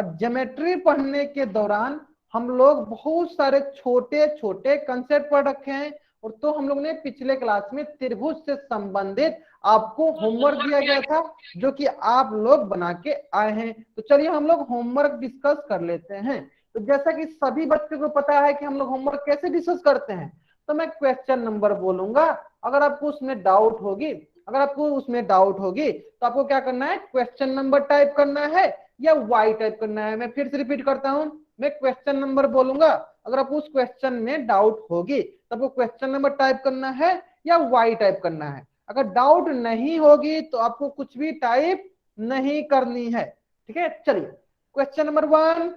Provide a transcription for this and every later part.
और ज्योमेट्री पढ़ने के दौरान हम लोग बहुत सारे छोटे छोटे कंसेप्ट पढ़ रखे हैं। और तो हम लोग ने पिछले क्लास में त्रिभुज से संबंधित आपको होमवर्क दिया गया था जो कि आप लोग बना के आए हैं। तो चलिए हम लोग होमवर्क डिस्कस कर लेते हैं। तो जैसा कि सभी बच्चों को पता है कि हम लोग होमवर्क कैसे डिस्कस करते हैं, तो मैं क्वेश्चन नंबर बोलूंगा, अगर आपको उसमें डाउट होगी तो आपको क्या करना है, क्वेश्चन नंबर टाइप करना है या वाई टाइप करना है। मैं फिर से रिपीट करता हूं, मैं क्वेश्चन नंबर बोलूंगा, अगर आपको उस क्वेश्चन में डाउट होगी तो आपको क्वेश्चन नंबर टाइप करना है या वाई टाइप करना है। अगर डाउट नहीं होगी तो आपको कुछ भी टाइप नहीं करनी है। ठीक है, चलिए question number 1,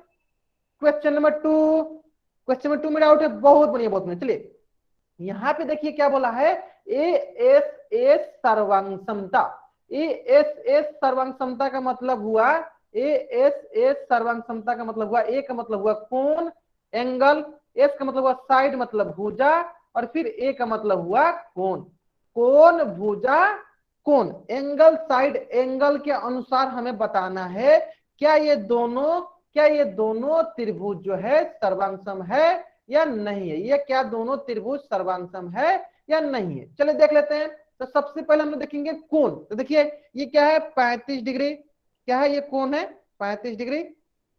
question number 2, question number 2 में डाउट है, बहुत बढ़िया। चलिए यहां पे देखिए क्या बोला है, ए एस एस सर्वांग समता। ए एस एस सर्वांग समता का मतलब हुआ, ए एस एस सर्वांग समता का मतलब हुआ, ए का मतलब हुआ कोण एंगल, एस का मतलब हुआ साइड मतलब भुजा, और फिर ए का मतलब हुआ कोण। कोण भुजा कोण एंगल साइड एंगल के अनुसार हमें बताना है क्या ये दोनों त्रिभुज जो है सर्वांगसम है या नहीं है, ये क्या दोनों त्रिभुज सर्वांगसम है या नहीं है। चलिए देख लेते हैं। तो सबसे पहले हम लोग देखेंगे कोण। तो देखिए ये क्या है, 35 डिग्री। क्या है, ये कोण है 35 डिग्री।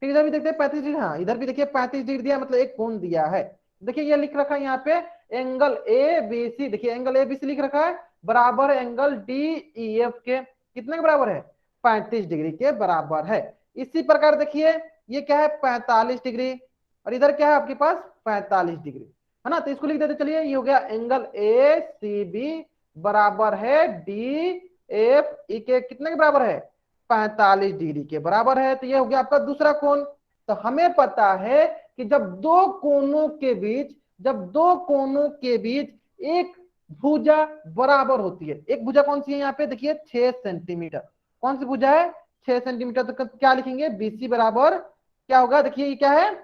फिर इधर भी देखते हैं 35 डिग्री, हाँ इधर भी देखिए 35 डिग्री दिया, मतलब एक कोण दिया है। देखिए ये लिख रखा है यहाँ पे एंगल ए बी सी, देखिए एंगल ए बी सी लिख रखा है बराबर एंगल डी ई एफ के कितने के बराबर है, 35 डिग्री के बराबर है। इसी प्रकार देखिए ये क्या है 45 डिग्री, और इधर क्या है आपके पास 45 डिग्री, है ना। तो इसको लिख देते, चलिए ये हो गया एंगल ए सी बी बराबर है डी एफ ई के कितने के बराबर है, 45 डिग्री के बराबर है। तो ये हो गया आपका दूसरा कोण। तो हमें पता है कि जब दो कोनों के बीच एक भुजा बराबर होती है, एक भुजा कौन सी है यहाँ पे देखिए 6 सेंटीमीटर, कौन सी भुजा है 6 सेंटीमीटर। तो क्या लिखेंगे, बीसी बराबर क्या होगा, देखिए ये क्या है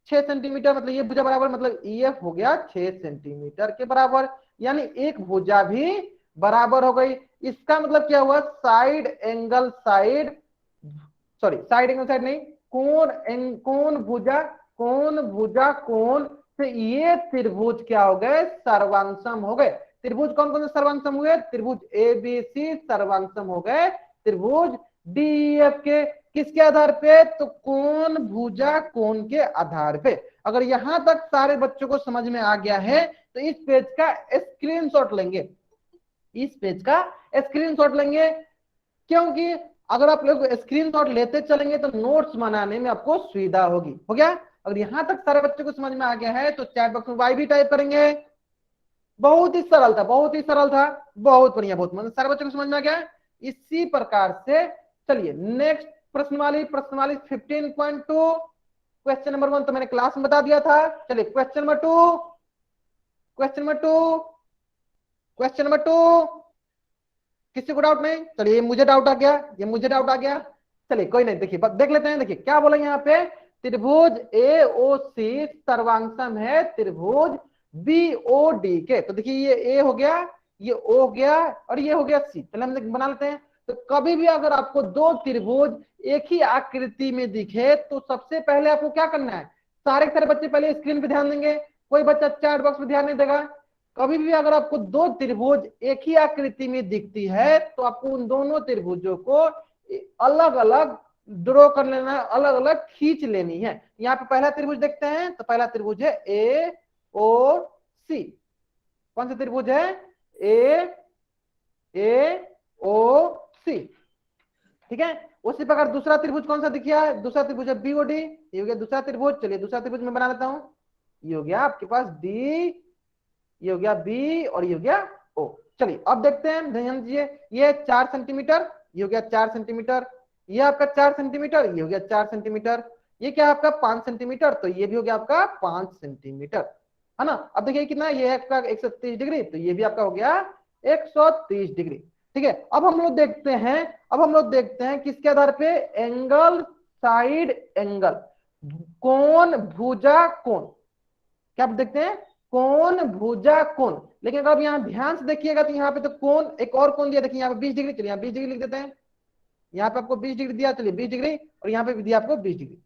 6 सेंटीमीटर, मतलब ये भुजा बराबर मतलब ईएफ हो गया 6 सेंटीमीटर के बराबर, यानी एक भुजा भी बराबर हो गई। इसका मतलब क्या हुआ, साइड एंगल साइड नहीं, कोण भुजा कोण से ये त्रिभुज क्या हो गए, सर्वांगसम हो गए। त्रिभुज कौन कौन से सर्वांगसम हुए, त्रिभुज ए बी सी सर्वांगसम हो गए त्रिभुज डी एफ के किसके आधार पे, तो कोण भुजा कोण के आधार पे। अगर यहां तक सारे बच्चों को समझ में आ गया है तो इस पेज का स्क्रीनशॉट लेंगे, क्योंकि अगर आप लोग स्क्रीनशॉट लेते चलेंगे तो नोट्स बनाने में आपको सुविधा होगी। हो गया, अगर यहां तक सारे बच्चों को समझ में आ गया है तो चैट बॉक्स में वाई भी टाइप करेंगे। बहुत ही सरल था, बहुत बढ़िया, बहुत मतलब सारे बच्चों को समझ में आ गया। इसी प्रकार से चलिए नेक्स्ट प्रश्नवाली 15.2 क्वेश्चन नंबर 1 तो मैंने क्लास में बता दिया था। चलिए क्वेश्चन नंबर 2 किसी को डाउट नहीं, चलिए मुझे डाउट आ गया, चलिए कोई नहीं, देखिए देख लेते हैं। देखिए क्या बोला यहाँ पे, त्रिभुज ए ओ सी सर्वांगसम है त्रिभुज बी ओ डी के। तो देखिए ये ए हो गया, ये ओ हो गया, और ये हो गया सी। चलिए हम बना लेते हैं। तो कभी भी अगर आपको दो त्रिभुज एक ही आकृति में दिखे तो सबसे पहले आपको क्या करना है, सारे बच्चे पहले स्क्रीन पे ध्यान देंगे, कोई बच्चा चैट बॉक्स में ध्यान नहीं देगा। कभी भी अगर आपको दो त्रिभुज एक ही आकृति में दिखती है तो आपको उन दोनों त्रिभुजों को अलग अलग ड्रॉ कर लेना है, अलग अलग खींच लेनी है। यहाँ पे पहला त्रिभुज देखते हैं, तो पहला त्रिभुज है ए ओ सी। कौन सा त्रिभुज है, ए ओ सी, ठीक है। उसी प्रकार दूसरा त्रिभुज कौन सा दिखा है, दूसरा त्रिभुज है बी ओ डी, ये हो गया दूसरा त्रिभुज। चलिए दूसरा त्रिभुज में बना लेता हूं, ये हो गया आपके पास डी, ये हो गया बी, और ये हो गया ओ। चलिए अब देखते हैं, ध्यान दीजिए, ये 4 सेंटीमीटर, ये हो गया 4 सेंटीमीटर, ये आपका 4 सेंटीमीटर, ये हो गया 4 सेंटीमीटर, ये क्या आपका 5 सेंटीमीटर, तो ये भी हो गया आपका 5 सेंटीमीटर, है ना। अब देखिए कितना, ये है आपका 130 डिग्री, तो ये भी आपका हो गया 130 डिग्री, ठीक है। अब हम लोग देखते हैं किसके आधार पे, एंगल साइड एंगल, कोण भुजा कोण, क्या आप देखते हैं कोण भुजा कोण। लेकिन अगर आप यहाँ ध्यान से देखिएगा तो यहाँ पे तो कोण एक और कोण दिया, देखिए यहाँ पे 20 डिग्री, चलिए यहाँ 20 डिग्री लिख देते हैं। यहाँ पे आपको 20 डिग्री दिया, चलिए 20 डिग्री, और यहाँ पे भी दिया आपको 20 डिग्री।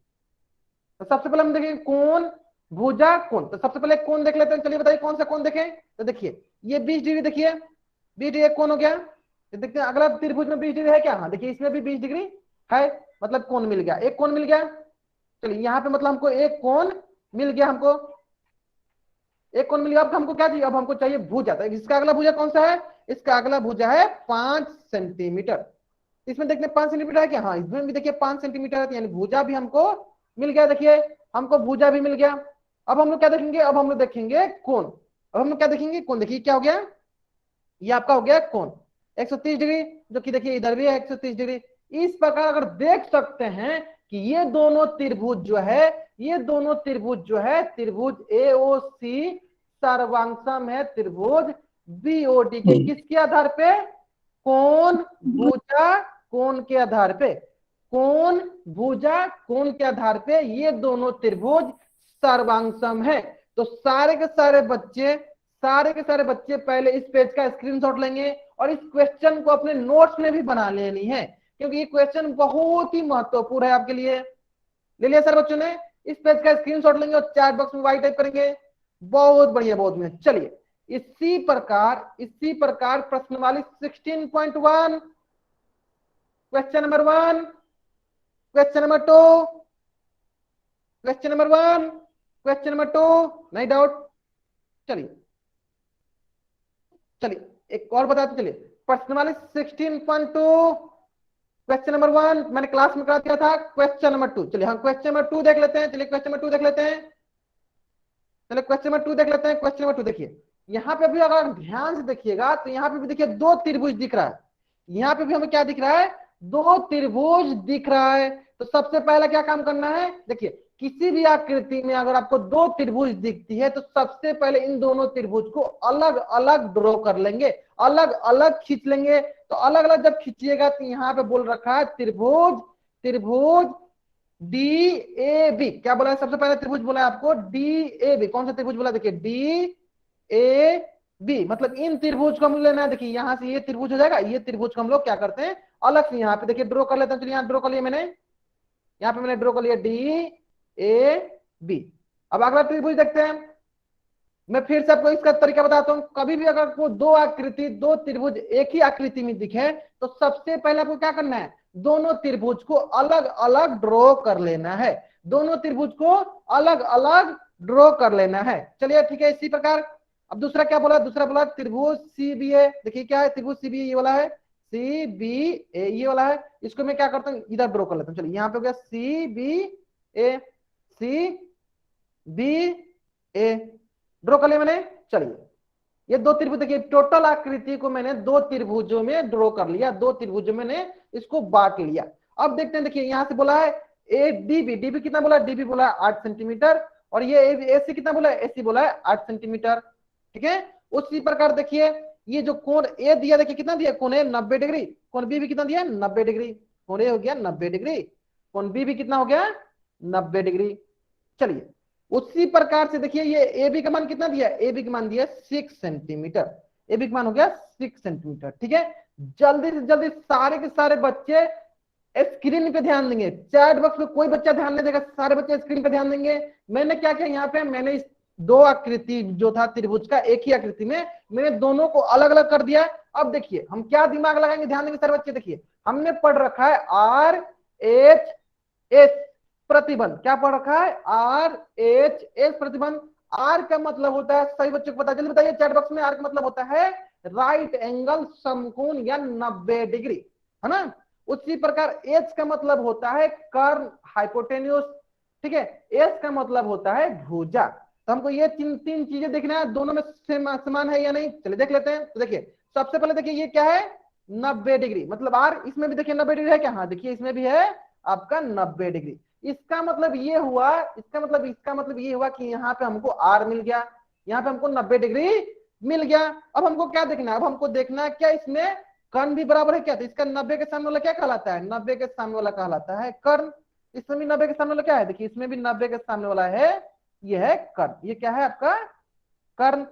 तो सबसे पहले हम देखेंगे कोण, भुजा, कोण। तो सबसे पहले कोण देख लेते हैं, चलिए बताइए कौन सा कोण देखें। तो देखिए ये 20 डिग्री, देखिए 20 डिग्री एक कोण हो गया। तो देखते हैं अगला त्रिभुज में 20 डिग्री है क्या, हाँ देखिए इसमें भी 20 डिग्री है, मतलब कोण मिल गया, एक कोण मिल गया। चलिए यहाँ पे मतलब हमको एक कोण मिल गया, हमको एक कोण मिल गया। अब हमको क्या चाहिए, अब हमको चाहिए भुजा। तो इसका अगला भुजा कौन सा है, इसका अगला भुजा है 5 सेंटीमीटर। इसमें देखते हैं 5 सेंटीमीटर है क्या, हाँ इसमें भी देखिए 5 सेंटीमीटर है, यानी भुजा भी हमको मिल गया। देखिए हमको भुजा भी मिल गया। अब हम लोग क्या देखेंगे, अब हम लोग देखेंगे कोण। अब हम लोग क्या देखेंगे, कोण। देखिए क्या हो गया, ये आपका हो गया कोण 130 डिग्री, जो कि देखिए इधर भी है 130 डिग्री। इस प्रकार अगर देख सकते हैं कि ये दोनों त्रिभुज जो है, ये दोनों त्रिभुज जो है, त्रिभुज AOC सर्वांगसम है त्रिभुज BOD के। किसके आधार पे, कोण भुजा कोण के आधार पे, कोण भुजा कोण के आधार पे ये दोनों त्रिभुज सर्वांगसम है। तो सारे के सारे बच्चे पहले इस पेज का स्क्रीनशॉट लेंगे और इस क्वेश्चन को अपने नोट्स में भी बना लेनी है, क्योंकि ये क्वेश्चन बहुत ही महत्वपूर्ण है आपके लिए। ले लिया सर बच्चों ने, इस पेज का स्क्रीनशॉट लेंगे और चैट बॉक्स में वाई टाइप करेंगे। बहुत बढ़िया, बहुत बढ़िया। चलिए इसी प्रकार प्रश्नवाली 16.1, question number 1, question number 2, question number 1, question number 2, नहीं डाउट। चलिए एक और बताते चलिए, प्रश्नवाली 16.2, क्वेश्चन नंबर 1 मैंने क्लास में करा दिया था, क्वेश्चन नंबर 2। चलिए हम क्वेश्चन नंबर 2 देख लेते हैं। चलिए क्वेश्चन नंबर 2 देख लेते हैं, चलिए क्वेश्चन नंबर 2 देख लेते हैं। क्वेश्चन नंबर 2 देखिए, यहाँ पे भी अगर ध्यान से देखिएगा तो यहाँ पे भी देखिए दो त्रिभुज दिख रहा है। यहाँ पे भी हमें क्या दिख रहा है, दो त्रिभुज दिख रहा है। तो सबसे पहला क्या काम करना है, देखिए किसी भी आकृति में अगर आपको दो त्रिभुज दिखती है तो सबसे पहले इन दोनों त्रिभुज को अलग अलग ड्रॉ कर लेंगे, अलग अलग खींच लेंगे। तो अलग अलग जब खींचिएगा तो यहाँ पे बोल रखा है त्रिभुज DAB। क्या बोला है, सबसे पहले त्रिभुज बोला है आपको DAB। कौन सा त्रिभुज बोला, देखिए DAB, मतलब इन त्रिभुज को हम लेना है। देखिए यहाँ से ये त्रिभुज हो जाएगा, ये त्रिभुज को हम लोग क्या करते हैं अलग से यहाँ पे देखिए ड्रॉ कर लेते हैं। चलिए यहाँ ड्रॉ कर लिया मैंने, यहाँ पे मैंने ड्रॉ कर लिया DAB। अब अगला त्रिभुज देखते हैं। मैं फिर से आपको इसका तरीका बताता हूं, कभी भी अगर को दो त्रिभुज एक ही आकृति में दिखे तो सबसे पहले आपको क्या करना है, दोनों त्रिभुज को अलग अलग ड्रॉ कर लेना है, दोनों त्रिभुज को अलग अलग ड्रॉ कर लेना है। चलिए ठीक है, इसी प्रकार अब दूसरा क्या बोला, दूसरा बोला त्रिभुज CBA। देखिए क्या है त्रिभुज CBA, ये वाला है CBA, ये वाला है। इसको मैं क्या करता हूँ, इधर ड्रॉ कर लेता हूँ। चलिए यहाँ पे हो गया CBA ड्रॉ कर लिया मैंने। चलिए ये दो त्रिभुज देखिए, टोटल आकृति को मैंने दो त्रिभुजों में ड्रॉ कर लिया, दो त्रिभुजों में मैंने इसको बांट लिया। अब देखते हैं, देखिए यहां से बोला है DB कितना बोला है, DB बोला है 8 सेंटीमीटर, और ये AC कितना बोला है, AC बोला है 8 सेंटीमीटर। ठीक है, उसी प्रकार देखिए ये जो कोण A दिया, देखिए कितना दिया, कोण A 90 डिग्री, कोण B भी कितना दिया 90 डिग्री। कोण A हो गया 90 डिग्री, कोण B भी कितना हो गया 90 डिग्री। चलिए उसी प्रकार से देखिए ये AB का मान कितना दिया, AB का मान दिया 6 सेंटीमीटर, AB का मान हो गया 6 सेंटीमीटर। ठीक है, जल्दी से जल्दी सारे के सारे बच्चे स्क्रीन पे ध्यान देंगे, चैट बॉक्स में कोई बच्चा ध्यान नहीं देगा, सारे बच्चे स्क्रीन पे ध्यान देंगे। मैंने क्या किया, यहाँ पे मैंने इस दो आकृति जो था त्रिभुज का, एक ही आकृति में मैंने दोनों को अलग अलग कर दिया। अब देखिए हम क्या दिमाग लगाएंगे, ध्यान देंगे सारे बच्चे। देखिए हमने पढ़ रखा है RHS प्रतिबंध, क्या पढ़ रखा है RHS प्रतिबंध। आर का मतलब होता है, सही बच्चों को पता, जल्दी बताइए चैट बॉक्स में। आर का मतलब होता है राइट एंगल समकोण या 90 डिग्री, है ना। उसी प्रकार एच का मतलब होता है कर्ण हाइपोटेन्यूस। ठीक है, एस का मतलब होता है भुजा। तो हमको ये तीन चीजें देखना है, दोनों में समान है या नहीं, चलिए देख लेते हैं। तो देखिए सबसे पहले देखिए ये क्या है 90 डिग्री, मतलब आर, इसमें भी देखिए 90 डिग्री है क्या, हाँ देखिए इसमें भी है आपका 90 डिग्री। इसका मतलब ये हुआ, इसका मतलब ये हुआ कि यहाँ पे हमको आर मिल गया, यहाँ पे हमको 90 डिग्री मिल गया। अब हमको क्या देखना है, अब हमको देखना है क्या इसमें कर्ण भी बराबर है क्या। तो इसका 90 के सामने वाला क्या कहलाता है, 90 के सामने वाला कहलाता है कर्ण। इसमें भी 90 के सामने वाला क्या है, देखिए इसमें भी 90 के सामने वाला है, ये है कर्ण। ये क्या है आपका कर्ण,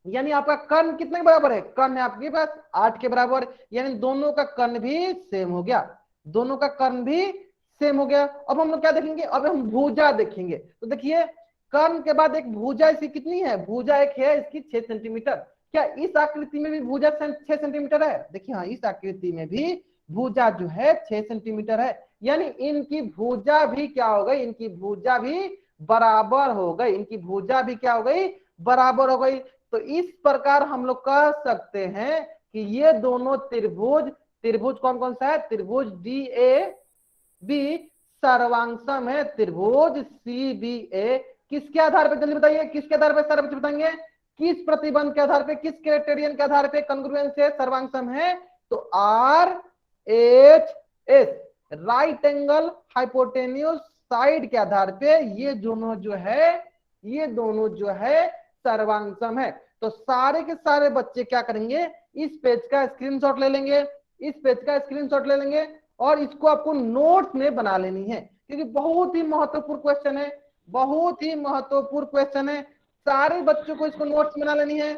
यानी आपका कर्ण कितने के बराबर है, कर्ण है आपके पास 8 के बराबर, यानी दोनों का कर्ण भी सेम हो गया, दोनों का कर्ण भी सेम हो गया। अब हम लोग क्या देखेंगे, अब हम भुजा देखेंगे। तो देखिए कर्ण के बाद एक भुजा, इसकी कितनी है, भुजा एक है इसकी 6 सेंटीमीटर। क्या इस आकृति में भी भुजा 6 सेंटीमीटर है? देखिए हाँ, इस आकृति में भी भुजा जो है 6 सेंटीमीटर है। यानी इनकी भुजा भी क्या हो गई, इनकी भुजा भी बराबर हो गई, इनकी भुजा भी क्या हो गई, बराबर हो गई। तो इस प्रकार हम लोग कह सकते हैं कि ये दोनों त्रिभुज, त्रिभुज कौन कौन सा है, त्रिभुज डी ए बी सर्वांगसम है त्रिभुज सी बी ए। किसके आधार पर, जल्दी बताइए किसके आधार पर सारे बच्चे बताएंगे, किस प्रतिबंध के आधार पे, किस क्राइटेरियन के आधार पे कॉन्ग्रुएंस है, सर्वांगसम है? तो R H S, right angle hypotenuse side के आधार पे ये दोनों जो है, ये दोनों जो है सर्वांगसम है। तो सारे के सारे बच्चे क्या करेंगे, इस पेज का स्क्रीनशॉट ले लेंगे, इस पेज का स्क्रीनशॉट ले लेंगे और इसको आपको नोट्स में बना लेनी है, क्योंकि बहुत ही महत्वपूर्ण क्वेश्चन है, बहुत ही महत्वपूर्ण क्वेश्चन है। सारे बच्चों को इसको नोट्स बना लेनी है।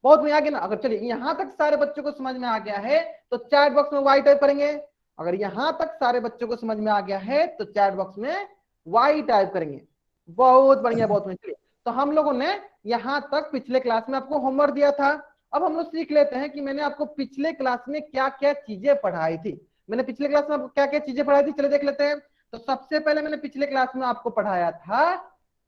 बहुत में आ गया ना? अगर चलिए यहां तक सारे बच्चों को समझ में आ गया है तो चैट बॉक्स में वाई टाइप करेंगे। अगर यहां तक सारे बच्चों को समझ में आ गया है तो चैट बॉक्स में वाई टाइप करेंगे। बहुत बढ़िया, बहुत बढ़िया। तो हम लोगों ने यहां तक पिछले क्लास में आपको होमवर्क दिया था। अब हम लोग सीख लेते हैं कि मैंने आपको पिछले क्लास में क्या क्या चीजें पढ़ाई थी। मैंने पिछले क्लास में आपको क्या क्या चीजें पढ़ाई थी, चलिए देख लेते हैं। तो सबसे पहले मैंने पिछले क्लास में आपको पढ़ाया था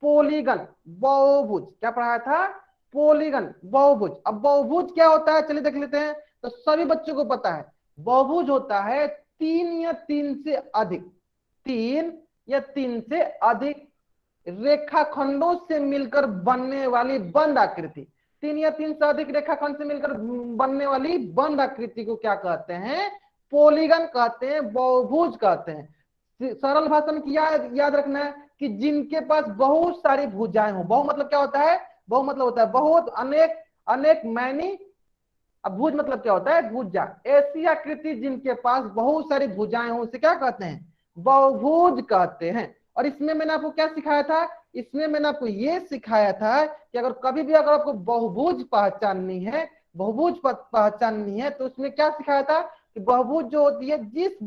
पोलीगन, बहुभुज। क्या पढ़ाया था, पोलीगन, बहुभुज। अब बहुभुज क्या होता है चलिए देख लेते हैं। तो सभी बच्चों को पता है बहुभुज होता है 3 या 3 से अधिक, 3 या 3 से अधिक रेखाखंडों से मिलकर बनने वाली बंद आकृति। 3 या 3 से अधिक रेखाखंड से मिलकर बनने वाली बंद आकृति को क्या कहते हैं, पोलीगन कहते हैं, बहुभुज कहते हैं। सरल भाषा में याद रखना है कि जिनके पास बहुत सारी भुजाएं हो। बहु मतलब क्या होता है, बहु मतलब होता है बहुत, अनेक, अनेक मैनी। अब भुज मतलब क्या होता है, भुजा। ऐसी आकृति जिनके पास बहुत सारी भुजाएं हो उसे क्या कहते हैं, बहुभुज कहते हैं। और इसमें मैंने आपको क्या सिखाया था, इसमें मैंने आपको ये सिखाया था कि अगर कभी भी अगर आपको बहुभुज पहचाननी है, बहुभुज पहचाननी है तो उसमें क्या सिखाया था कि बहुभुज जो होती है जिस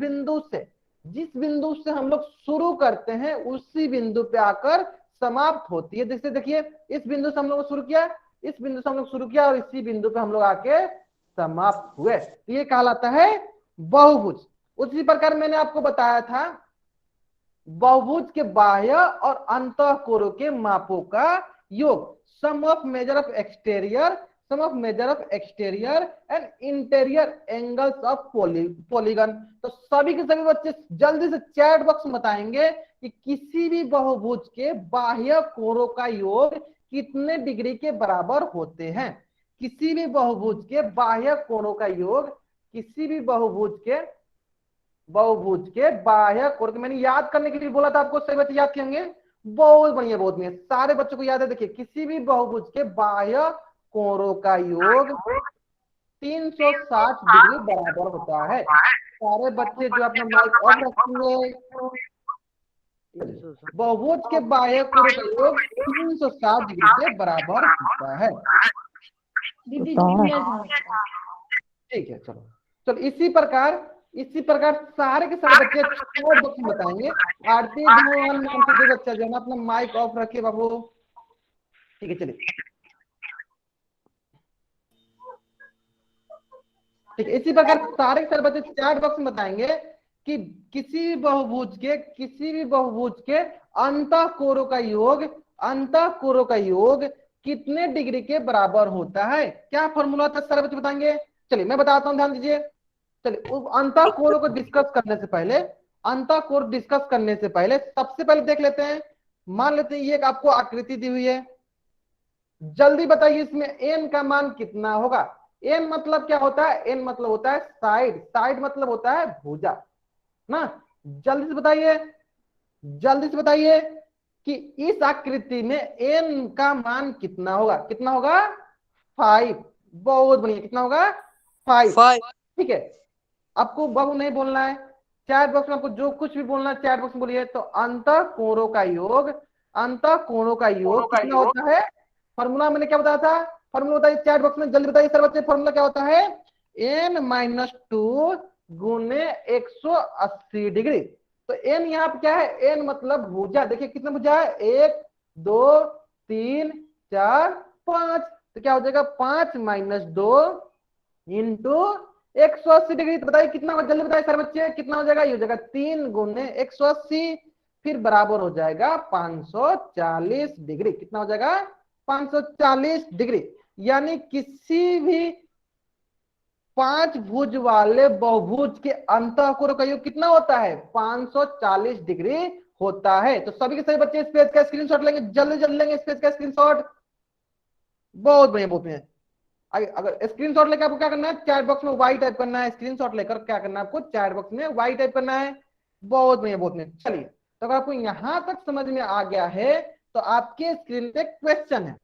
बिंदु से हम लोग शुरू करते हैं उसी बिंदु पे आकर समाप्त होती है। जैसे देखिए इस बिंदु से हम लोग शुरू किया, इस बिंदु से हम लोग शुरू किया और इसी बिंदु पे हम लोग आके समाप्त हुए, तो ये कहलाता है बहुभुज। उसी प्रकार मैंने आपको बताया था बहुभुज के बाह्य और अंतः कोरों के मापों का योग, sum of measure of exterior, sum of measure of exterior and interior angles of polygon. तो सभी के सभी बच्चे जल्दी से चैट बॉक्स में बताएंगे कि किसी भी बहुभुज के बाह्य कोरों का योग कितने डिग्री के बराबर होते हैं। किसी भी बहुभुज के बाह्य कोणों का योग, किसी भी बहुभुज के बाह्य कोण, मैंने याद करने के लिए बोला था आपको, सही बच्चे याद किएंगे, बहुत बढ़िया, बहुत बढ़िया, सारे बच्चों को याद है। देखिए किसी भी बहुभुज के बाह्य कोणों का योग 360 डिग्री बराबर होता है। सारे बच्चे जो अपना माइक ऑफ रखेंगे, बहुभुज के बाह्य कोणों का योग 360 डिग्री के बराबर होता है। ठीक है, चलो चलो इसी प्रकार सारे के सारे बच्चे बताएंगे। आरती धवन नाम से जो बच्चा जो है अपना माइक ऑफ रखे बाबू, ठीक है चलिए। ठीक है, इसी प्रकार सारे के सारे बच्चे चैट बॉक्स में बताएंगे कि किसी भी बहुभुज के अंतः कोरों का योग कितने डिग्री के बराबर होता है। क्या फॉर्मूला था सारे बच्चे बताएंगे। चलिए मैं बताता हूं, ध्यान दीजिए। चलिए अंतः कोरों को डिस्कस करने से पहले सबसे पहले देख लेते हैं, मान लेते हैं ये एक आपको आकृति दी हुई है। जल्दी बताइए इसमें एन का मान कितना होगा। एन मतलब क्या होता है, एन मतलब होता है साइड, साइड मतलब होता है भुजा ना। जल्दी से बताइए कि इस आकृति में एन का मान कितना होगा, 5। बहुत बढ़िया, कितना होगा, 5। ठीक है, आपको बाबू नहीं बोलना है, चैट बॉक्स में आपको जो कुछ भी बोलना है चैट बॉक्स में बोलिए। तो अंतः कोणों का योग कितना होता है, फॉर्मूला मैंने क्या बताया था, फॉर्मूला बताइए चैट बॉक्स में, जल्दी बताइए सर बच्चे, फॉर्मूला क्या होता है, n-2 गुने 180 डिग्री। तो एन यहाँ पे क्या है, एन मतलब भुजा, देखिए कितना भुजा है, 1 2 3 4 5, तो क्या हो जाएगा 5 माइनस 2 इंटू 180 डिग्री। तो बताइए कितना होगा, जल्दी बताइए सारे बच्चे कितना हो जाएगा, ये हो जाएगा 3 गुने 180, फिर बराबर हो जाएगा 540 डिग्री। कितना हो जाएगा 540 डिग्री। यानी किसी भी 5 भुज वाले बहुभुज के अंतःकोण का योग कितना होता है, 540 डिग्री होता है। तो सभी के सभी बच्चे इस पेज का स्क्रीनशॉट लेंगे, जल्दी जल्दी लेंगे इस पेज का स्क्रीनशॉट। बहुत बढ़िया बहुत बढ़िया। अगर स्क्रीनशॉट लेकर आपको क्या करना है, चैट बॉक्स में वाई टाइप करना है, स्क्रीनशॉट लेकर क्या करना है आपको, चैट बॉक्स में वाई टाइप करना है। बहुत बढ़िया बहुत बढ़िया। चलिए, तो अगर आपको यहां तक समझ में आ गया है तो आपके स्क्रीन पे क्वेश्चन है,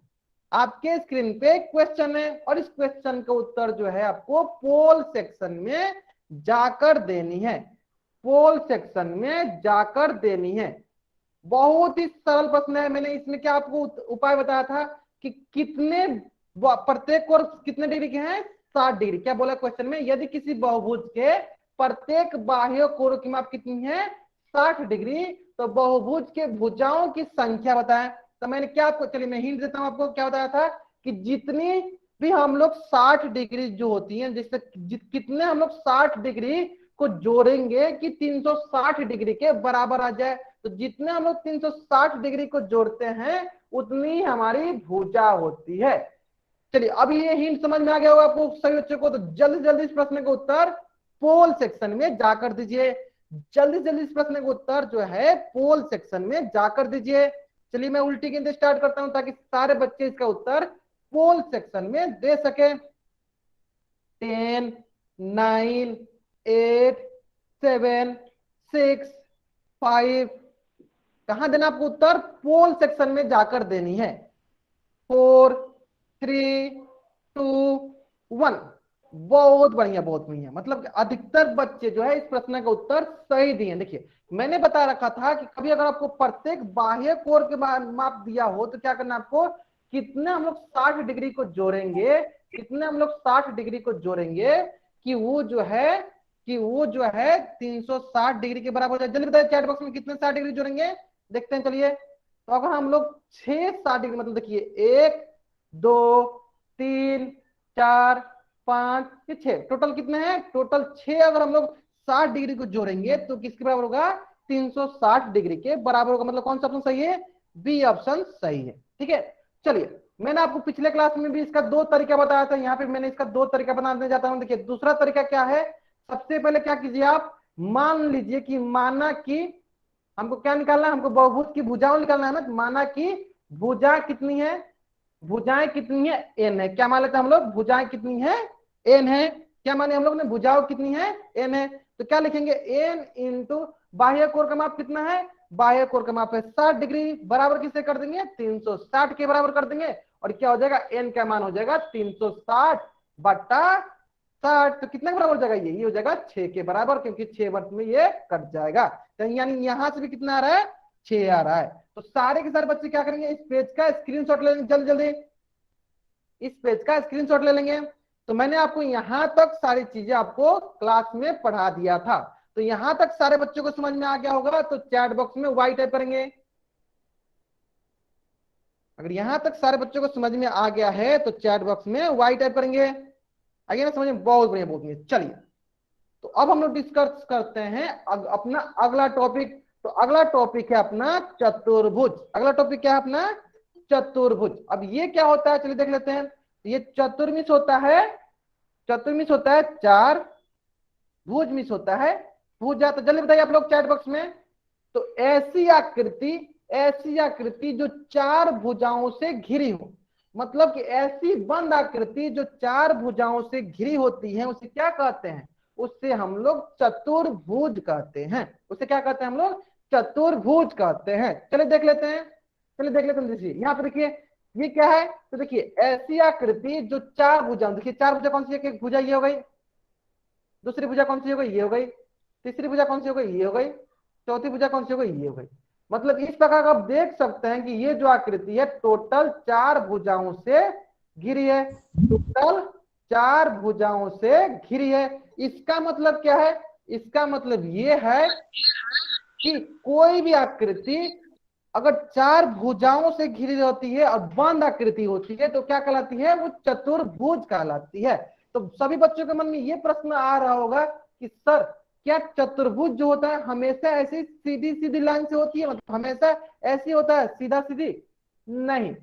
आपके स्क्रीन पे क्वेश्चन है, और इस क्वेश्चन का उत्तर जो है आपको पोल सेक्शन में जाकर देनी है, पोल सेक्शन में जाकर देनी है। बहुत ही सरल प्रश्न है। मैंने इसमें क्या आपको उपाय बताया था कि कितने प्रत्येक कोण कितने डिग्री के हैं, 60 डिग्री। क्या बोला क्वेश्चन में, यदि किसी बहुभुज के प्रत्येक बाह्य कोण की माप कितनी है, 60 डिग्री, तो बहुभुज के भुजाओं की संख्या बताएं। तो मैंने क्या आपको, चलिए मैं हिंट देता हूं आपको, क्या बताया था कि जितनी भी हम लोग 60 डिग्री जो होती है, जिससे कितने हम लोग 60 डिग्री को जोड़ेंगे कि 360 डिग्री के बराबर आ जाए। तो जितने हम लोग 360 डिग्री को जोड़ते हैं उतनी हमारी भुजा होती है। चलिए, अब ये हिंट समझ में आ गया होगा आपको सभी बच्चों को। तो जल्दी जल्दी इस प्रश्न का उत्तर पोल सेक्शन में जाकर दीजिए, जल्दी जल्दी इस प्रश्न का उत्तर जो है पोल सेक्शन में जाकर दीजिए। चलिए मैं उल्टी गिनती स्टार्ट करता हूं ताकि सारे बच्चे इसका उत्तर पोल सेक्शन में दे सके। 10 9 8 7 6 5, कहां देना आपको उत्तर, पोल सेक्शन में जाकर देनी है। 4 3 2 1। बहुत बढ़िया बहुत बढ़िया। मतलब अधिकतर बच्चे जो है इस प्रश्न का उत्तर सही दिए। देखिए मैंने बता रखा था कि कभी अगर आपको प्रत्येक बाह्य कोण के माप दिया हो तो क्या करना आपको, कितने हम लोग 60 डिग्री को जोड़ेंगे, कितने हम लोग 60 डिग्री को जोड़ेंगे कि वो जो है 360 डिग्री के बराबर हो जाए। जल्दी बताइए चैट बॉक्स में कितने 60 डिग्री जोड़ेंगे, देखते हैं। चलिए, तो अगर हम लोग 6 60 डिग्री, मतलब देखिए 1 2 3 4 5 ये 6, टोटल कितने हैं, टोटल 6। अगर हम लोग 60 डिग्री को जोड़ेंगे तो किसके बराबर होगा, 360 डिग्री के बराबर होगा। मतलब कौन सा ऑप्शन सही है, बी ऑप्शन सही है। ठीक है, चलिए मैंने आपको पिछले क्लास में भी इसका 2 तरीका बताया था, यहाँ पे मैंने इसका 2 तरीका बनाने जाता हूँ। देखिए दूसरा तरीका क्या है, सबसे पहले क्या कीजिए आप, मान लीजिए कि माना कि हमको क्या निकालना है, हमको बहुभुज की भुजाओं निकालना है ना। तो माना कि भुजा कितनी है, भुजाएं कितनी है, एन है। क्या मान लेते हैं हम लोग, भुजाएं कितनी है, एन है। क्या माने हम लोग ने, भुजाओं कितनी है, एन है। तो क्या लिखेंगे, एन इंटू बाह्य कोण का माप कितना है, बाह्य कोण का माप है 60 डिग्री, बराबर किसे कर देंगे, 360 के बराबर कर देंगे। और क्या हो जाएगा, एन का मान हो जाएगा 360 बटा 60। तो कितने के बराबर हो जाएगा, ये हो जाएगा 6 के बराबर, क्योंकि 6 वर्ष में ये कट जाएगा। तो यानी यहां से भी कितना आ रहा है, 6 आ रहा है। तो सारे के सारे बच्चे क्या करेंगे, इस पेज का स्क्रीनशॉट ले लेंगे, जल्दी जल्दी इस पेज का स्क्रीनशॉट ले लेंगे। तो मैंने आपको यहां तक सारी चीजें आपको क्लास में पढ़ा दिया था। तो यहां तक सारे बच्चों को समझ में आ गया होगा। तो चैट बॉक्स में वाई टाइप करेंगे। अगर यहां तक सारे बच्चों को समझ में आ गया है तो चैट बॉक्स में वाई टाइप करेंगे। आइए ना समझ में, बहुत बढ़िया बहुत बढ़िया। चलिए, तो अब हम लोग डिस्कस करते हैं अपना अगला टॉपिक। तो अगला टॉपिक है अपना चतुर्भुज। अगला टॉपिक क्या है अपना, चतुर्भुज। अब ये क्या होता है, चलिए देख लेते हैं। ये चतुर्मिश होता है, चतुर्मिश होता है 4, भुज मिश होता है भुजा। तो जल्दी बताइए आप लोग चैट बॉक्स में। तो ऐसी आकृति जो 4 भुजाओं से घिरी हो, मतलब कि ऐसी बंद आकृति जो 4 भुजाओं से घिरी होती है, उसे क्या कहते हैं, उससे हम लोग चतुर्भुज कहते हैं। उसे क्या कहते हैं हम लोग, चतुर्भुज कहते हैं। चलिए देख लेते हैं, चलिए देख लेते हैं। देखिए यहाँ पे देखिए ये क्या है, तो देखिए ऐसी आकृति जो 4 भुजाओं, देखिए 4 भुजा कौन सी है, एक भुजा ये हो गई, दूसरी भुजा कौन सी हो गई, ये हो गई, तीसरी भुजा कौन सी हो गई, ये हो गई, चौथी भुजा कौन सी हो गई, ये हो गई। मतलब इस प्रकार का आप देख सकते हैं कि ये जो आकृति है टोटल 4 भुजाओं से घिरी है, टोटल 4 भुजाओं से घिरी है। इसका मतलब क्या है, इसका मतलब ये है कि कोई भी आकृति अगर चार भुजाओं से घिरी होती है और बंद आकृति होती है तो क्या कहलाती है, वो चतुर्भुज कहलाती है। तो सभी बच्चों के मन में ये प्रश्न आ रहा होगा कि सर क्या चतुर्भुज जो होता है हमेशा ऐसी सीधी सीधी लाइन से होती है, मतलब हमेशा ऐसी होता है सीधा सीधी? नहीं,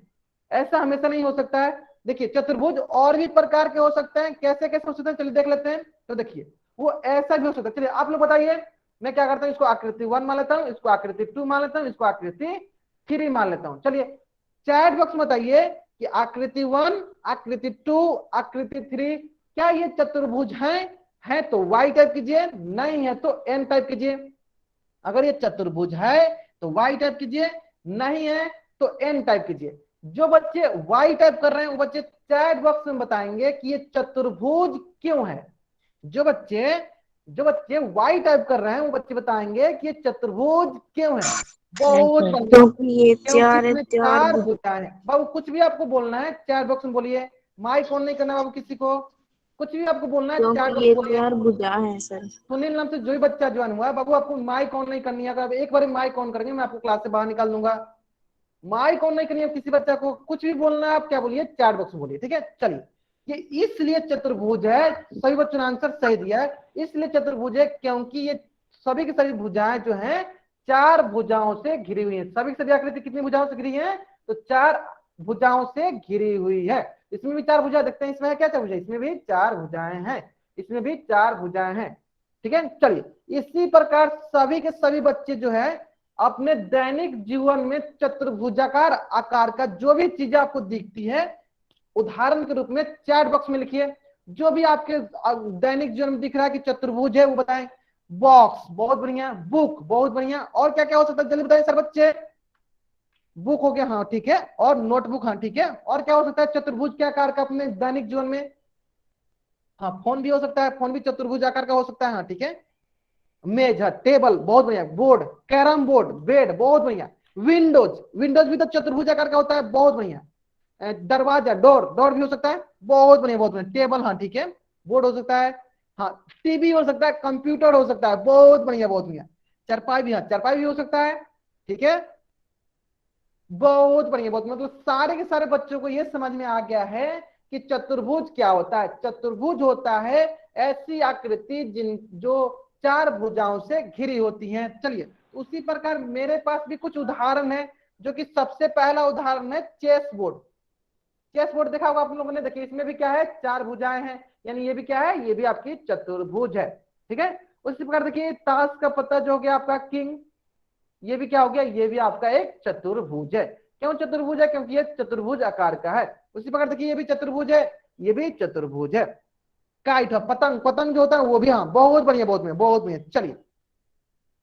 ऐसा हमेशा नहीं हो सकता है। देखिए चतुर्भुज और भी प्रकार के हो सकते हैं, कैसे कैसे हो सकते हैं चलिए देख लेते हैं। तो देखिए वो ऐसा भी हो सकता है, चलिए आप लोग बताइए। मैं क्या करता हूँ, इसको आकृति 1 मान लेता हूँ, इसको आकृति 2 मान लेता हूँ, इसको आकृति 3 मान लेता हूँ। चलिए चैट बॉक्स में बताइए कि आकृति 1, आकृति 2, आकृति 3 क्या ये चतुर्भुज है तो वाई टाइप कीजिए, नहीं है तो एन टाइप कीजिए। अगर ये चतुर्भुज है तो वाई टाइप कीजिए, नहीं है तो एन टाइप कीजिए। जो बच्चे वाई टाइप कर रहे हैं वो बच्चे चैट बॉक्स में बताएंगे कि ये चतुर्भुज क्यों है। जो बच्चे वाई टाइप कर रहे हैं वो बच्चे बताएंगे कि ये चतुर्भुज क्यों है। बहुत बढ़िया, क्योंकि ये क्योंकि चार इसमें चार चार भुजाएं हैं। बाबू कुछ भी आपको बोलना है चैट बॉक्स में बोलिए, माइक ऑन नहीं करना बाबू किसी को, कुछ भी आपको बोलना है चैट क्योंकि बॉक्स ये बोलिए। चार भुजा है सर। सुनील नाम से जो भी बच्चा ज्वाइन हुआ है बाबू आपको माइक ऑन नहीं करनी है। अगर आप एक बार माइक ऑन करेंगे मैं आपको क्लास से बाहर निकाल दूंगा। माइक ऑन नहीं करनी है किसी बच्चा को, कुछ भी बोलना है आप क्या बोलिए चैट बॉक्स में बोलिए, ठीक है। चलिए ये इसलिए चतुर्भुज है, सभी बच्चों ने आंसर सही दिया है, इसलिए चतुर्भुज है क्योंकि ये सभी की सभी भुजाएं जो हैं चार भुजाओं से घिरी हुई है। सभी की सभी आकृति कितनी भुजाओं से घिरी है, तो चार भुजाओं से घिरी हुई है। इसमें भी चार भुजा देखते हैं, इसमें है क्या चार भुजा, इसमें भी चार भुजाएं हैं, इसमें भी चार भुजाएं हैं, ठीक है। चलिए इसी प्रकार सभी के सभी बच्चे जो है अपने दैनिक जीवन में चतुर्भुजाकार आकार का जो भी चीज आपको दिखती है उदाहरण के रूप में चैट बॉक्स में लिखिए। जो भी आपके दैनिक जीवन में दिख रहा है कि चतुर्भुज है वो बताएं। बॉक्स बहुत बढ़िया, बुक बहुत बढ़िया, और क्या क्या हो सकता है जल्दी बताइए सर बच्चे। बुक हो गया, हाँ ठीक है, और नोटबुक, हाँ ठीक है। और क्या हो सकता है चतुर्भुज के आकार का अपने दैनिक जीवन में? हाँ फोन भी हो सकता है, फोन भी चतुर्भुज आकार का हो सकता है, हाँ ठीक है। मेज है, टेबल बहुत बढ़िया, बोर्ड, कैरम बोर्ड, बेड बहुत बढ़िया, विंडोज, विंडोज भी तो चतुर्भुज आकार का होता है, बहुत बढ़िया। दरवाजा, डोर, डोर भी हो सकता है, बहुत बढ़िया बहुत बढ़िया। टेबल, हाँ ठीक है, बोर्ड हो सकता है, हाँ टीवी हो सकता है, कंप्यूटर हो सकता है, बहुत बढ़िया बहुत बढ़िया। चारपाई भी, हाँ चारपाई भी हो सकता है, ठीक है, बहुत बढ़िया बहुत, मतलब सारे के सारे बच्चों को यह समझ में आ गया है कि चतुर्भुज क्या होता है। चतुर्भुज होता है ऐसी आकृति जिन जो चार भुजाओं से घिरी होती हैं। चलिए उसी प्रकार मेरे पास भी कुछ उदाहरण है, जो कि सबसे पहला उदाहरण है चेस बोर्ड। चेस बोर्ड देखा होगा आप लोगों ने, देखिए इसमें भी क्या है, चार भुजाएं हैं, यानी ये भी क्या है, ये भी आपकी चतुर्भुज है, ठीक है। उसी प्रकार देखिए ताश का पत्ता जो हो गया आपका किंग, ये भी क्या हो गया, ये भी आपका एक चतुर्भुज है। क्यों चतुर्भुज है, क्योंकि ये चतुर्भुज आकार का है। उसी प्रकार देखिए ये भी चतुर्भुज है, ये भी चतुर्भुज है। काइट है, पतंग, पतंग जो होता है वो भी, हाँ बहुत बढ़िया बहुत बढ़िया बहुत बढ़िया। चलिए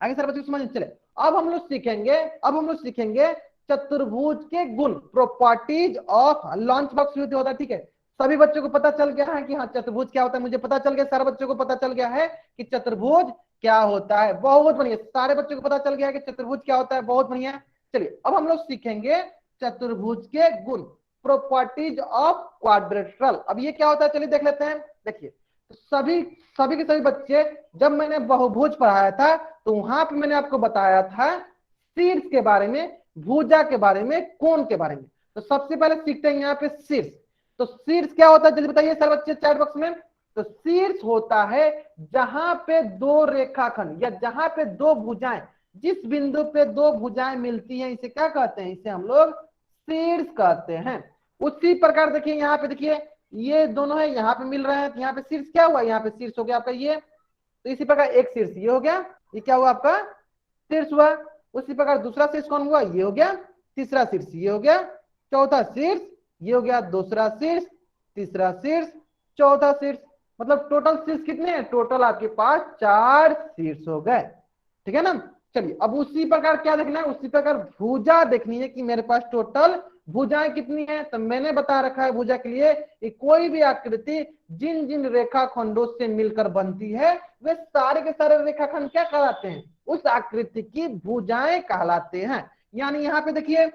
आगे सर बच्चों समझ चले। अब हम लोग सीखेंगे चतुर्भुज के गुण, प्रॉपर्टीज ऑफ लॉन्च बॉक्स होता है, ठीक है। सभी बच्चों को पता चल गया है कि हाँ चतुर्भुज क्या होता है, मुझे पता चल गया, सारे बच्चों को पता चल गया है कि चतुर्भुज क्या होता है, बहुत बढ़िया। सारे बच्चों को पता चल गया है कि चतुर्भुज क्या होता है, बहुत बढ़िया। चलिए अब हम लोग सीखेंगे चतुर्भुज के गुण, प्रॉपर्टीज ऑफ क्वाड्रिलेटरल। अब ये क्या होता है चलिए देख लेते हैं। देखिए सभी सभी के सभी बच्चे, जब मैंने बहुभुज पढ़ाया था तो वहां पे मैंने आपको बताया था शीर्ष के बारे में, भुजा के बारे में, कोण के बारे में। तो सबसे पहले सीखते हैं यहाँ पे शीर्ष। तो शीर्ष क्या होता है जल्दी बताइए सर बच्चे चैट बॉक्स में। तो शीर्ष होता है जहां पे दो रेखाखंड या जहां पे दो भुजाएं, जिस बिंदु पे दो भुजाएं मिलती हैं इसे क्या कहते हैं, इसे हम लोग शीर्ष कहते हैं। उसी प्रकार देखिए यहाँ पे, देखिए ये दोनों है यहाँ पे मिल रहे हैं, तो यहाँ पे शीर्ष क्या हुआ, यहाँ पे शीर्ष हो गया आपका ये। तो इसी प्रकार एक शीर्ष ये हो गया, ये क्या हुआ आपका शीर्ष हुआ। उसी प्रकार दूसरा शीर्ष कौन हुआ, ये हो गया, तीसरा शीर्ष ये हो गया, चौथा शीर्ष ये हो गया, दूसरा शीर्ष, तीसरा शीर्ष, चौथा शीर्ष। मतलब टोटल शीर्ष कितने हैं, टोटल आपके पास चार शीर्ष हो गए, ठीक है ना। चलिए अब उसी प्रकार क्या देखना है, उसी प्रकार भुजा देखनी है कि मेरे पास टोटल भुजाएं कितनी है। तो मैंने बता रखा है भुजा के लिए कि कोई भी आकृति जिन जिन रेखाखंडों से मिलकर बनती है वे सारे के सारे रेखाखंड क्या कहलाते हैं, उस आकृति की भुजाएं कहलाते हैं। यानी यहाँ पे देखिए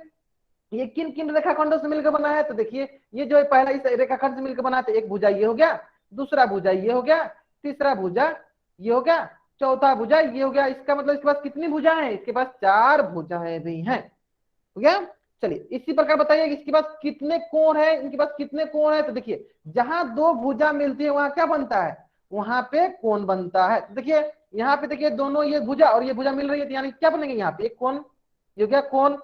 ये किन किन रेखाखंडों से मिलकर बना है, तो देखिए ये जो है पहला इस रेखाखंड से मिलकर बना है, तो एक भुजा ये हो गया, दूसरा भुजा ये हो गया, तीसरा भुजा ये हो गया, चौथा भुजा ये हो गया। इसका मतलब इसके पास कितनी भुजाएं हैं? इसके पास 4 भुजाएं भी हैं। हो गया। चलिए इसी प्रकार बताइए इसके पास कितने कोण है, इनके पास कितने कोण है? तो देखिए जहां दो भुजा मिलती है वहां क्या बनता है? वहां पे कोण बनता है। तो देखिए यहाँ पे देखिए दोनों ये भुजा और ये भुजा मिल रही है, तो यानी क्या बनेंगे यहाँ पे? एक कोण, ये हो गया कोण।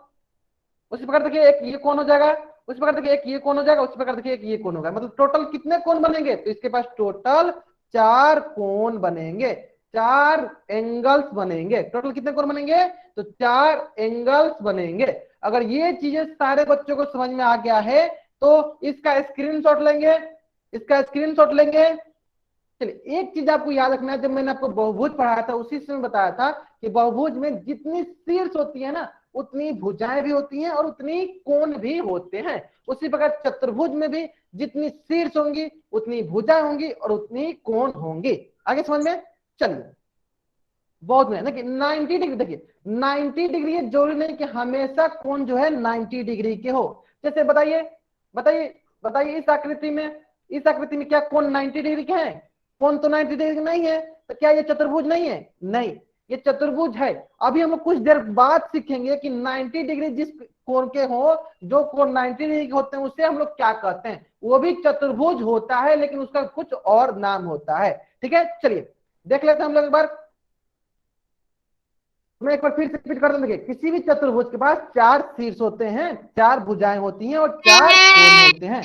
उसी प्रकार देखिए एक ये कोण हो जाएगा, उसी प्रकार देखिए एक ये कोण हो जाएगा, उसी प्रकार देखिए एक ये कोण होगा। मतलब टोटल कितने कोण बनेंगे? तो इसके पास टोटल 4 कोण बनेंगे, 4 एंगल्स बनेंगे। टोटल कितने कोण बनेंगे? तो 4 एंगल्स बनेंगे। अगर ये चीजें सारे बच्चों को समझ में आ गया है तो इसका स्क्रीनशॉट लेंगे, इसका स्क्रीनशॉट लेंगे। चलिए एक चीज आपको याद रखना है, जब मैंने आपको बहुभुज पढ़ाया था उसी समय बताया था कि बहुभुज में जितनी शीर्ष होती है ना उतनी भुजाएं भी होती हैं और उतनी कोण भी होते हैं। उसी प्रकार चतुर्भुज में भी जितनी शीर्ष होंगी उतनी भुजाएं होंगी और उतनी कोण होंगी। आगे समझ में? चलिए बहुत में देखिए 90 डिग्री, देखिए 90 डिग्री जरूरी नहीं कि हमेशा कोण जो है 90 डिग्री के हो। जैसे बताइए बताइए बताइए इस आकृति में क्या कोण 90 डिग्री के हैं? कोण तो 90 डिग्री नहीं है, तो क्या ये चतुर्भुज नहीं है? नहीं, ये चतुर्भुज है। अभी हम लोग कुछ देर बाद सीखेंगे कि 90 डिग्री जिस कोण के हो, जो कोण 90 डिग्री के होते हैं उसे हम लोग क्या कहते हैं। वो भी चतुर्भुज होता है लेकिन उसका कुछ और नाम होता है। ठीक है, चलिए देख लेते हैं हम लोग एक बार। मैं एक बार फिर से रिपीट कर दूं, देखिए किसी भी चतुर्भुज के पास 4 शीर्ष होते हैं, 4 भुजाएं होती हैं और 4 कोण होते हैं।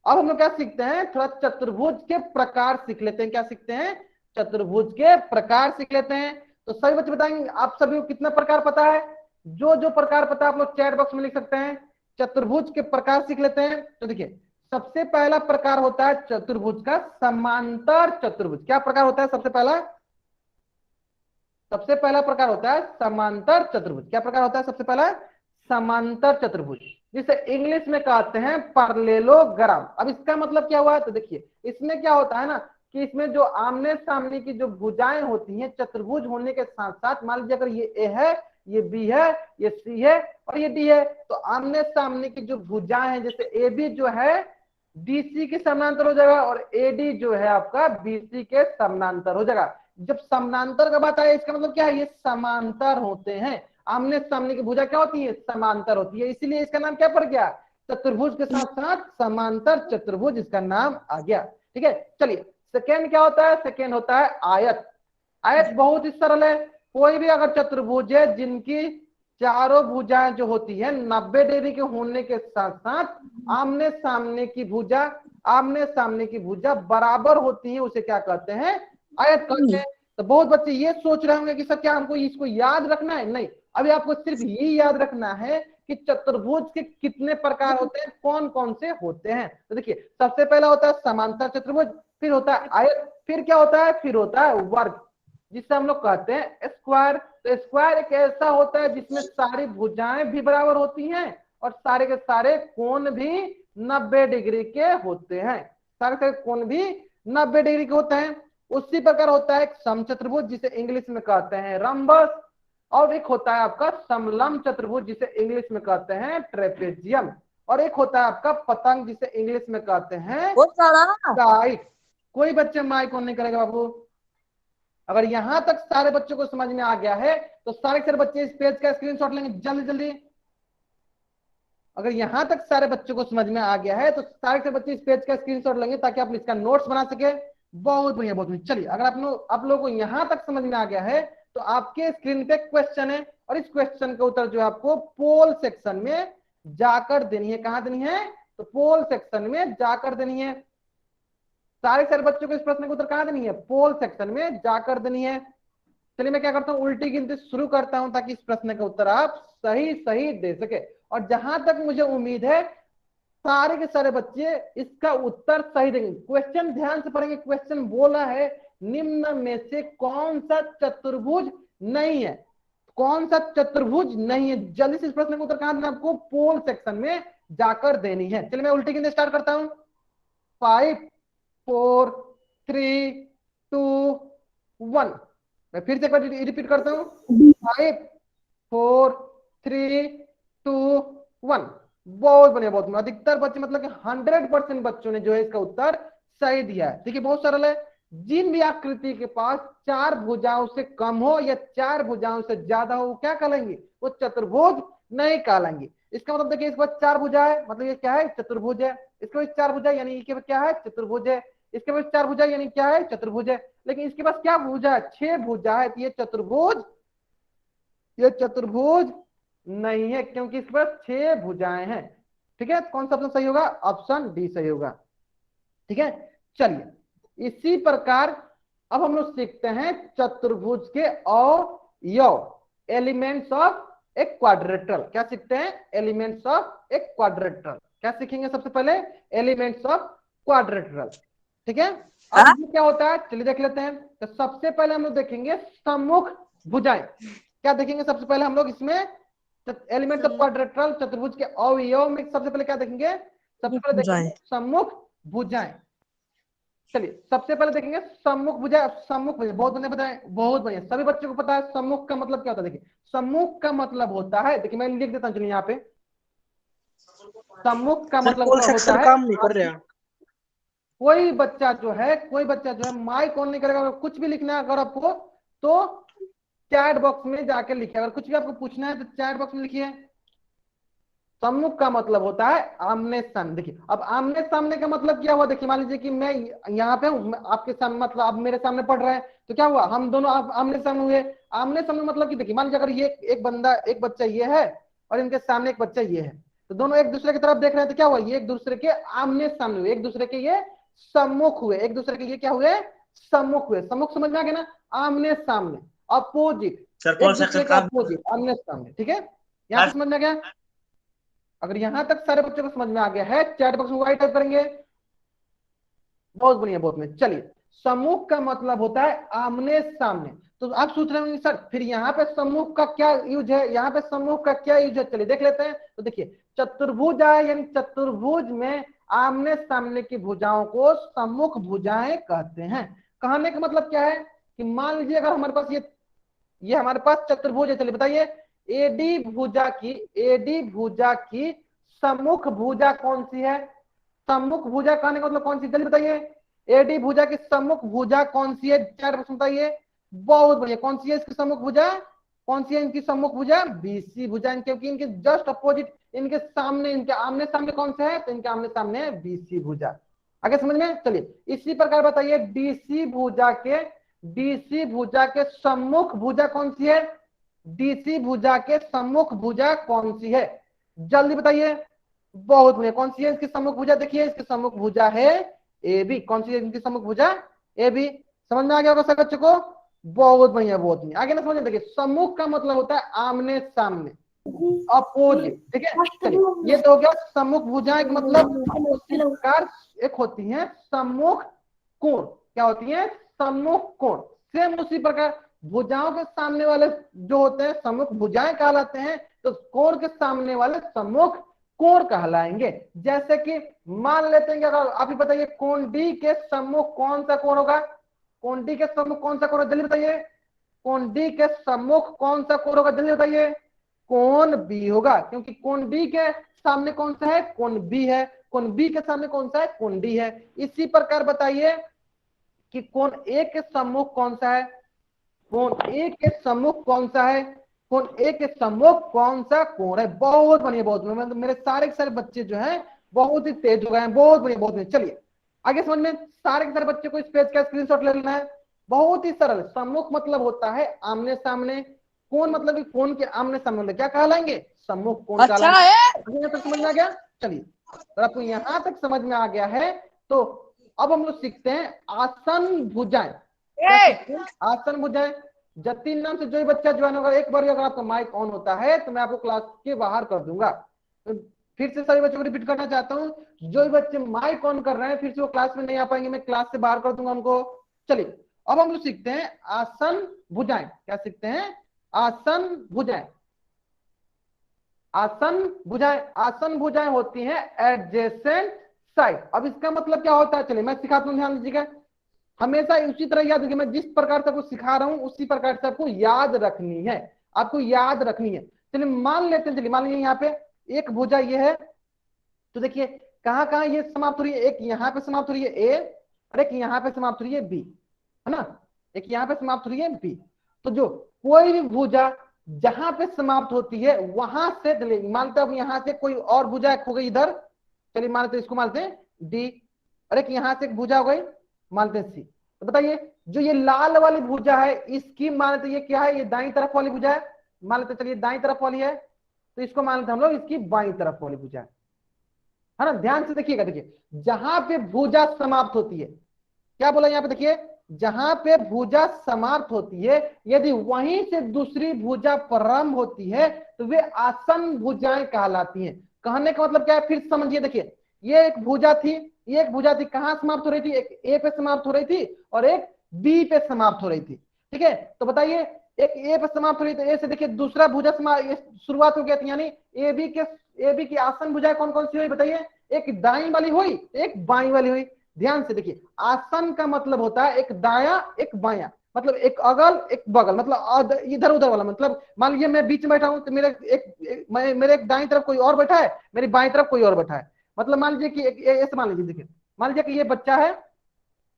अब हम लोग क्या सीखते हैं? थोड़ा चतुर्भुज के प्रकार सीख लेते हैं। क्या सीखते हैं? चतुर्भुज के प्रकार सीख लेते हैं। तो सभी बच्चे बताएंगे आप सभी को कितना प्रकार पता है? जो जो प्रकार पता है आप लोग चैट बॉक्स में लिख सकते हैं। चतुर्भुज के प्रकार सीख लेते हैं। तो देखिए सबसे पहला प्रकार होता है चतुर्भुज का समांतर चतुर्भुज। क्या प्रकार होता है? सबसे पहला प्रकार होता है समांतर चतुर्भुज। क्या प्रकार होता है सबसे पहला? समांतर चतुर्भुज, जिसे इंग्लिश में कहते हैं पैरेललोग्राम। अब इसका मतलब क्या हुआ? तो देखिए इसमें क्या होता है ना कि इसमें जो आमने सामने की जो भुजाएं होती हैं चतुर्भुज होने के साथ साथ, मान लीजिए अगर ये ए है, ये बी है, ये सी है और ये डी है, तो आमने सामने की जो भुजाएं हैं जैसे ए बी जो है डीसी के समानांतर हो जाएगा और एडी जो है आपका बीसी के समानांतर हो जाएगा। जब समानांतर का बात आए इसका मतलब क्या है? ये समांतर होते हैं। आमने सामने की भुजा क्या होती है? समांतर होती है, इसीलिए इसका नाम क्या पड़ गया? चतुर्भुज के साथ साथ समांतर चतुर्भुज इसका नाम आ गया। ठीक है, चलिए सेकेंड क्या होता है? सेकेंड होता है आयत। आयत बहुत ही सरल है। कोई भी अगर चतुर्भुज है जिनकी चारों भुजाएं जो होती है 90 डिग्री के होने के साथ साथ आमने सामने की भुजा बराबर होती है, उसे क्या कहते हैं? आयत कहते हैं। तो बहुत बच्चे ये सोच रहे होंगे कि सर क्या हमको इसको याद रखना है? नहीं, अभी आपको सिर्फ ये याद रखना है कि चतुर्भुज के कितने प्रकार होते हैं, कौन कौन से होते हैं। तो देखिए सबसे पहला होता है समांतर चतुर्भुज, फिर होता है आयत, फिर क्या होता है? फिर होता है वर्ग, जिसे हम लोग कहते हैं स्क्वायर। तो स्क्वायर एक ऐसा होता है जिसमें सारी भुजाएं भी बराबर होती हैं और सारे के सारे कोण भी 90 डिग्री के होते हैं। सारे सारे कोण भी 90 डिग्री के होते हैं। उसी प्रकार होता है एक समचतुर्भुज जिसे इंग्लिश में कहते हैं रंबस, और एक होता है आपका समलंब चतुर्भुज जिसे इंग्लिश में कहते हैं ट्रेपेजियम, और एक होता है आपका पतंग जिसे इंग्लिश में कहते हैं काइट। कोई बच्चे माइक ऑन नहीं करेगा बाबू। अगर यहां तक सारे बच्चों को समझ में आ गया है तो सारे के सारे बच्चे इस पेज का स्क्रीनशॉट लेंगे जल्दी जल्दी। अगर यहां तक सारे बच्चों को समझ में आ गया है तो सारे के बच्चे इस पेज का स्क्रीनशॉट लेंगे ताकि आप इसका नोट्स बना सके। बहुत बढ़िया, बहुत बढ़िया। चलिए अगर आप लोगों को यहां तक समझ में आ गया है तो आपके स्क्रीन पे क्वेश्चन है और इस क्वेश्चन का उत्तर जो है आपको पोल सेक्शन में जाकर देनी है। कहां देनी है? तो पोल सेक्शन में जाकर देनी है। सारे सारे बच्चों को इस प्रश्न का उत्तर कहां देनी है? पोल सेक्शन में जाकर देनी है। चलिए मैं क्या करता हूं, उल्टी गिनती शुरू करता हूं ताकि इस प्रश्न का उत्तर आप सही सही दे सके। और जहां तक मुझे उम्मीद है सारे के सारे बच्चे इसका उत्तर सही देंगे। क्वेश्चन ध्यान से पढ़ेंगे। क्वेश्चन बोला है निम्न में से कौन सा चतुर्भुज नहीं है? कौन सा चतुर्भुज नहीं है? जल्दी से इस प्रश्न का उत्तर कहां देना आपको? पोल सेक्शन में जाकर देनी है। चलिए मैं उल्टी गिनती स्टार्ट करता हूं। 5 4 3 2 1। मैं फिर से एक बार रिपीट करता हूं। 5 4 3 2 1। बहुत बढ़िया, बहुत बढ़िया। अधिकतर बच्चे मतलब कि 100% बच्चों ने जो है इसका उत्तर सही दिया है। देखिए बहुत सरल है। जिन भी आकृति के पास 4 भुजाओं से कम हो या 4 भुजाओं से ज्यादा हो, वो क्या कहलाएंगे, वो चतुर्भुज नहीं कहलाएंगे। इसका मतलब देखिए, इस पास 4 भुजा है, मतलब ये क्या है, चतुर्भुज है। इसके पास 4 भुजा यानी ये क्या है, चतुर्भुज है। इसके पास 4 भुजा यानी क्या है, चतुर्भुज है। लेकिन इसके पास क्या भुजा है, 6 भुजा है, तो ये चतुर्भुज, ये चतुर्भुज नहीं है, क्योंकि इसके पास 6 भुजाएं हैं। ठीक है, कौन सा ऑप्शन सही होगा, ऑप्शन डी सही होगा। ठीक है, चलिए इसी प्रकार अब हम लोग सीखते हैं चतुर्भुज के अवयव, एलिमेंट्स ऑफ एक क्वाड्रेटरल। क्या सीखते हैं, एलिमेंट्स ऑफ एक क्वाड्रेटरल। क्या सीखेंगे सबसे पहले, एलिमेंट्स ऑफ क्वाड्रेटरल। ठीक है, अब ये क्या होता है, चलिए देख लेते हैं। तो सबसे पहले हम लोग देखेंगे सम्मुख भुजाएं। क्या देखेंगे सबसे पहले हम लोग इसमें, एलिमेंट्स ऑफ क्वाड्रेटरल, चतुर्भुज के अवयव में सबसे पहले क्या देखेंगे, सबसे पहले देखेंगे सम्मुख भुजाएं। चलिए सबसे पहले देखेंगे सम्मुख भुजा। सम्मुख भुजा बहुत बढ़िया बताए, बहुत बढ़िया, सभी बच्चों को पता है सम्मुख का मतलब क्या होता है। देखिए सम्मुख का मतलब होता है, देखिए मैं लिख देता हूं, चलिए यहाँ पे सम्मुख का मतलब होता है, काम नहीं कर रहा। कोई बच्चा जो है माइक ऑन नहीं करेगा, अगर कुछ भी लिखना है अगर आपको, तो चैट बॉक्स में जाकर लिखिए। अगर कुछ भी आपको पूछना है तो चैट बॉक्स में लिखिए। सम्मुख का मतलब होता है आमने सामने। देखिए अब आमने सामने का मतलब क्या हुआ, देखिए मान लीजिए कि मैं यहाँ पे हूँ, आपके सामने, मतलब आप मेरे सामने पढ़ रहे हैं, तो क्या हुआ, हम दोनों आमने सामने हुए। आमने सामने मतलब कि देखिए मान लीजिए अगर ये एक बच्चा ये है और इनके सामने एक बच्चा ये है, तो दोनों एक दूसरे की तरफ देख रहे हैं, तो क्या हुआ, ये एक दूसरे के आमने सामने हुए, एक दूसरे के ये सम्मुख हुए, एक दूसरे के ये क्या हुए, सम्मुख हुए। सम्मुख समझ में आ गया ना, आमने सामने, अपोजिट, एक दूसरे के अपोजिट, आमने सामने। ठीक है, यहाँ पे समझ में आ गया। अगर यहां तक सारे बच्चों को समझ में आ गया है, चैट बॉक्स में वाइट टाइप करेंगे। बहुत बढ़िया, बहुत बढ़िया। चलिए सम्मुख का मतलब होता है आमने सामने। तो आप सोच रहे होंगे सर फिर यहाँ पे सम्मुख का क्या यूज है, यहाँ पे सम्मुख का क्या यूज है, चलिए देख लेते हैं। तो देखिए चतुर्भुज आए, यानी चतुर्भुज में आमने सामने की भुजाओं को सम्मुख भुजाएं कहते हैं। कहने का मतलब क्या है कि मान लीजिए अगर हमारे पास ये हमारे पास चतुर्भुज है, चलिए बताइए एडी भुजा की सम्मुख भुजा कौन सी है। सम्मुख भुजा कहने का मतलब कौन सी, जल्दी बताइए, एडी भुजा की सम्मुख भुजा कौन सी है, चार प्रश्न बताइए। बहुत बढ़िया, कौन सी है इसकी सम्मुख भुजा, कौन सी है इनकी सम्मुख भुजा, बीसी भुजा, क्योंकि इनके जस्ट अपोजिट, इनके सामने, इनके आमने सामने कौन सा है, तो इनके आमने सामने है बीसी भुजा। आगे समझ में, चलिए इसी प्रकार बताइए डीसी भुजा के सम्मुख भुजा कौन सी है, डीसी भुजा के सम्मुख भुजा कौन सी है, जल्दी बताइए। बहुत बढ़िया, कौन सी है इसकी सम्मुख भुजा, देखिए इसकी सम्मुख भुजा है ए बी। कौन सी है इनकी सम्मुख भुजा, ए बी। समझ में आ गया होगा सब बच्चों को, बहुत बढ़िया, बहुत बढ़िया। आगे ना समझिए, देखिए सम्मुख का मतलब होता है आमने सामने, अपोजिट। ठीक है, चलिए ये तो हो गया सम्मुख भुजाएं का मतलब। उसी प्रकार एक होती है सम्मुख कोण। क्या होती है, सम्मुख कोण। सेम उसी प्रकार भुजाओं के सामने वाले जो होते हैं सम्मुख भुजाएं कहलाते हैं, तो कोण के सामने वाले सम्मुख कोण कहलाएंगे। जैसे कि मान लेते हैं कि अगर आप ही बताइए कोण डी के सम्मुख कौन सा कोण होगा, कोण डी के सम्मुख कौन सा कोण होगा, जल्दी बताइए। कोण डी के सम्मुख कौन सा कोण होगा, जल्दी बताइए। कोण बी होगा, क्योंकि कोण डी के सामने कौन सा है, कोण बी है। कोण बी के सामने कौन सा है, कोण डी है। इसी प्रकार बताइए कि कोण ए के सम्मुख कौन सा है, कोण ए के सम्मुख कौन सा है, कोण ए के सम्मुख कौन सा कोण है। बहुत बढ़िया, बहुत बढ़िया, मेरे सारे के सारे बच्चे जो हैं बहुत ही तेज हो गए हैं, बहुत बढ़िया, बहुत बढ़िया। चलिए आगे समझ में, सारे के सारे बच्चे को इस पेज का स्क्रीनशॉट ले लेना है। बहुत ही सरल, सम्मुख मतलब होता है आमने सामने, कोण मतलब कि कोण के आमने सामने क्या कहलाएंगे, सम्मुख कोण कहलाएंगे। तक समझ में आ गया, चलिए अगर आपको यहाँ तक समझ में आ गया है तो अब हम लोग सीखते हैं आसन भुजाएं। आसन भुजाएं, जतिन नाम से जो भी बच्चा ज्वाइन होगा, एक बार अगर आपका माइक ऑन होता है तो मैं आपको क्लास के बाहर कर दूंगा। तो फिर से सभी बच्चों को रिपीट करना चाहता हूँ, जो भी बच्चे माइक ऑन कर रहे हैं फिर से वो क्लास में नहीं आ पाएंगे, मैं क्लास से बाहर कर दूंगा उनको। चलिए अब हम लोग सीखते हैं आसन भुजाएं। क्या सीखते हैं, आसन भुजाएं। आसन भुजाएं, आसन भुजाएं होती हैं एडजेसेंट साइड। अब इसका मतलब क्या होता है, चलिए मैं सिखाता हूं, ध्यान दीजिएगा। हमेशा उसी तरह याद रखिए, मैं जिस प्रकार से आपको सिखा रहा हूं उसी प्रकार से आपको याद रखनी है, आपको याद रखनी है। चलिए मान लेते हैं, चलिए मान लीजिए यहाँ पे एक भुजा ये है, तो देखिए कहां कहां ये समाप्त हो रही है, एक यहाँ पे समाप्त हो रही है ए और एक यहाँ पे समाप्त हो रही है बी। है ना, एक यहाँ पे समाप्त हो रही है बी। तो जो कोई भी भुजा जहां पे समाप्त होती है वहां से, चलिए मानते हैं अब यहाँ से कोई और भुजा हो गई इधर, चलिए मानते हैं इसको मानते हैं डी, और एक यहाँ से एक भुजा हो गई मानते हैं सी। तो बताइए जो ये लाल वाली भुजा है इसकी मानते ये क्या है, ये दाईं तरफ वाली भुजा है, मान लेते चलिए दाईं तरफ वाली है, तो इसको मान लेते हम लोग इसकी बाईं तरफ वाली भुजा है ना। ध्यान से देखिएगा, देखिए जहां पे भुजा समाप्त होती है, क्या बोला यहाँ पे देखिए, जहां पे भुजा समाप्त होती है यदि वहीं से दूसरी भुजा प्रारंभ होती है तो वे आसन भुजाएं कहलाती हैं। कहने का मतलब क्या है, फिर समझिए, देखिए ये एक भुजा थी, ये एक भुजा थी, कहां समाप्त हो रही थी, एक ए पे समाप्त हो रही थी और एक बी पे समाप्त हो रही थी। ठीक है, तो बताइए एक ए पे समाप्त हो रही थी, ए से देखिए दूसरा भुजा शुरुआत हो गया थी, यानी ए बी की आसन भुजाएं कौन कौन सी हुई बताइए, एक दाई वाली हुई एक बाई वाली हुई। ध्यान से देखिए आसन का मतलब होता है एक दाया एक बाया, मतलब एक अगल एक बगल, मतलब इधर उधर वाला, मतलब मान लीजिए मैं बीच में बैठा हूं तो मेरे एक दाई तरफ कोई और बैठा है, मेरी बाई तरफ कोई और बैठा है, मतलब मान लीजिए कि ऐसे मान लीजिए, देखिए मान लीजिए कि ये बच्चा है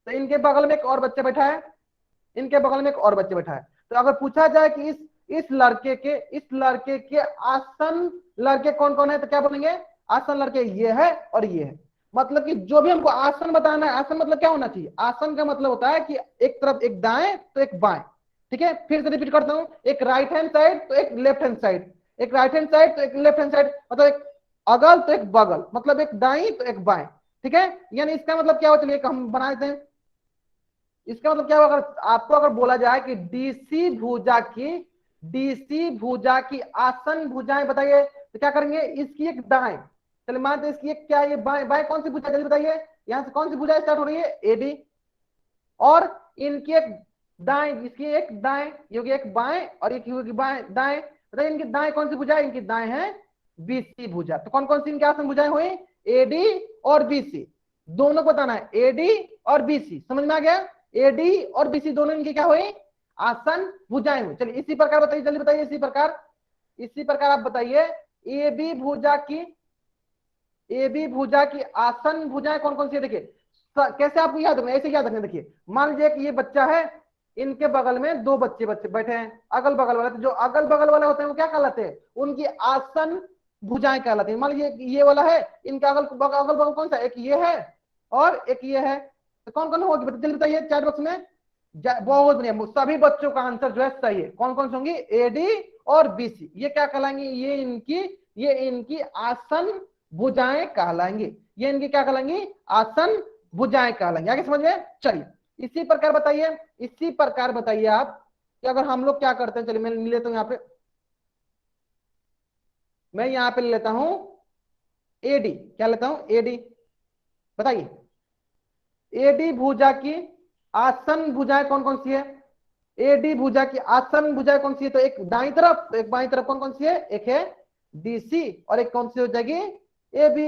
तो इनके बगल में एक और बच्चा बैठा है, इनके बगल में एक और बच्चा बैठा है। तो अगर पूछा जाए कि इस लड़के के आसन लड़के कौन कौन है तो क्या बोलेंगे, आसन लड़के ये है और ये है। मतलब कि जो भी हमको आसन बताना है, आसन मतलब क्या होना चाहिए, आसन का मतलब होता है कि एक तरफ एक दाएं तो एक बाएं। ठीक है, फिर से रिपीट करता हूं, एक राइट हैंड साइड तो एक लेफ्ट हैंड साइड, एक राइट हैंड साइड तो एक लेफ्ट हैंड साइड, मतलब एक अगल तो एक बगल, मतलब एक दाई तो एक बाएं। ठीक है, यानी इसका मतलब क्या हो, चलिए हम बना देते हैं। इसका मतलब क्या होगा, अगर आपको अगर बोला जाए कि डीसी भुजा की आसन भुजाएं बताइए तो क्या करेंगे, इसकी एक दाएं, चलिए मानते इसकी एक क्या, ये बाएं, बाएं कौन सी भुजा जल्दी बताइए, यहां से कौन सी भुजा स्टार्ट हो रही है एडी, और इनकी एक दाएं, इसकी एक दाएं, ये होगी एक बाएं और एक होगी बाएं दाएं, बताइए इनकी दाएं कौन सी भुजा है, इनकी दाएं है बीसी भुजा। तो कौन कौन सी इनके आसन भुजाएं हुई, एडी और बीसी, दोनों को बताना है, एडी और बीसी, समझ में आ गया, एडी और बीसी दोनों इनकी क्या हुई, आसन भुजाएं हुई। चलिए इसी प्रकार बताइए, जल्दी बताइए, इसी प्रकार आप बताइए ए बी भुजा की, ए बी भुजा की आसन भुजाएं कौन कौन सी है, देखिए कैसे आपको याद रखना, ऐसे याद रखना, देखिए मान लीजिए कि ये बच्चा है, इनके बगल में दो बच्चे बच्चे बैठे हैं अगल बगल वाले, तो जो अगल बगल वाले होते हैं वो क्या कहलाते हैं, उनकी आसन भुजाएं कहलाती हैं। मान लीजिए ये वाला है, इनका अगल बगल कौन सा, एक ये है और एक ये है, तो कौन कौन होगी जल्दी बताइए चैट बॉक्स में। बहुत बढ़िया, सभी बच्चों का आंसर जो है सही है, कौन कौन से होंगी, एडी और बीसी, ये क्या कहलाएंगे, ये इनकी आसन भुजाएं कहलाएंगी, ये इनकी क्या कहलाएंगी, आसन भुजाएं कहलाएंगे। आगे समझ में, चलिए इसी प्रकार बताइए आप कि अगर हम लोग क्या करते हैं, चलिए मैं ले लेता हूं यहाँ पे, मैं यहाँ पे ले लेता हूं एडी, क्या लेता हूं एडी, बताइए एडी भुजा की आसन भुजाएं कौन कौन सी है, एडी भुजा की आसन भुजाएं कौन सी है, तो एक दाईं तरफ तो एक बाईं तरफ, कौन कौन सी है, एक है डीसी और एक कौन सी हो जाएगी ए बी,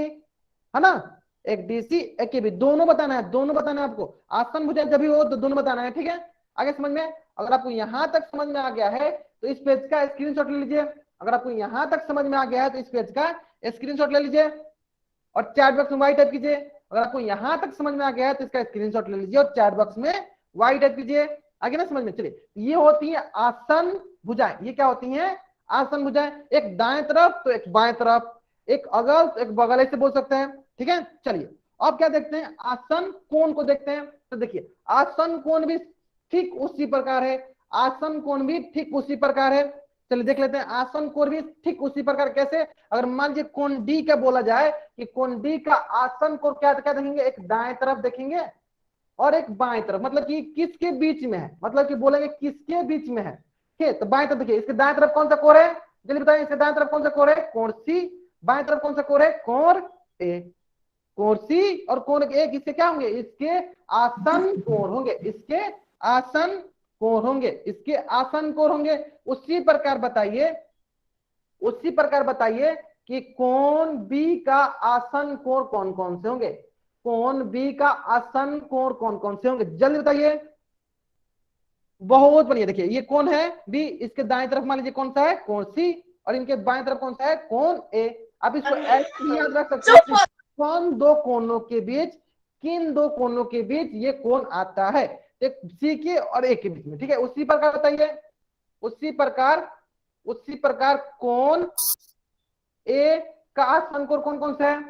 है ना, एक डीसी एक ए बी, दोनों बताना है, दोनों बताना है आपको, आसन भुजाएं जब भी हो तो दोनों बताना है। ठीक है, आगे समझ में, अगर आपको यहां तक समझ में आ गया है तो इस पेज का स्क्रीनशॉट ले लीजिए, अगर आपको यहां तक समझ में आ गया है तो इस पेज का स्क्रीनशॉट ले लीजिए और चैट बॉक्स में वाई टाइप कीजिए, अगर आपको यहां तक समझ में आ गया है तो इसका स्क्रीनशॉट ले लीजिए और चैट बॉक्स में वाई टाइप कीजिए। आगे ना समझ में, चलिए ये होती है आसन भुजाएं, ये क्या होती हैं, आसन भुजाएं, एक दाएं तरफ तो एक बाएं तरफ, एक अगल तो एक बगल, ऐसे बोल सकते हैं। ठीक है, चलिए अब क्या देखते हैं, आसन कोण को देखते हैं। तो देखिए आसन कोण भी ठीक उसी प्रकार है, आसन कोण भी ठीक उसी प्रकार है। चलिए देख लेते हैं आसन कोण भी ठीक उसी प्रकार, कैसे, अगर मान लीजिए कोण डी का बोला जाए कि कोण डी का आसन कोण क्या क्या देखेंगे, एक दाएं तरफ देखेंगे और एक बाएं तरफ, मतलब कि किसके बीच में है, मतलब कि बोलेंगे किसके बीच में है। ठीक है, तो बाएं तरफ देखिए, इसके दाएं तरफ कौन सा कोण है, जल्दी बताइए, इसके दाएं तरफ कौन सा कोण है, कोण सी, बाएं तरफ कौन सा कोण है, कोण ए, कोण सी और कोण ए किसके क्या होंगे, इसके आसन कोण होंगे, इसके आसन कोण होंगे, इसके आसन कोण होंगे। उसी प्रकार बताइए कि कोण बी का आसन कोण कौन कौन से होंगे, कोण बी का आसन कोण कौन कौन से होंगे, जल्दी बताइए। बहुत बढ़िया, देखिए ये कौन है बी, इसके दाएं तरफ मान लीजिए कौन सा है, कोण सी, और इनके बाएं तरफ कौन सा है, कोण ए। अब इसको ऐसे याद रख सकते हैं कि कौन दो कोणों के बीच, किन दो कोणों के बीच ये कोण आता है। एक सी के और ए के बीच में, ठीक है। उसी प्रकार बताइए, उसी प्रकार कोण ए का आसन कोण कौन कौन से है,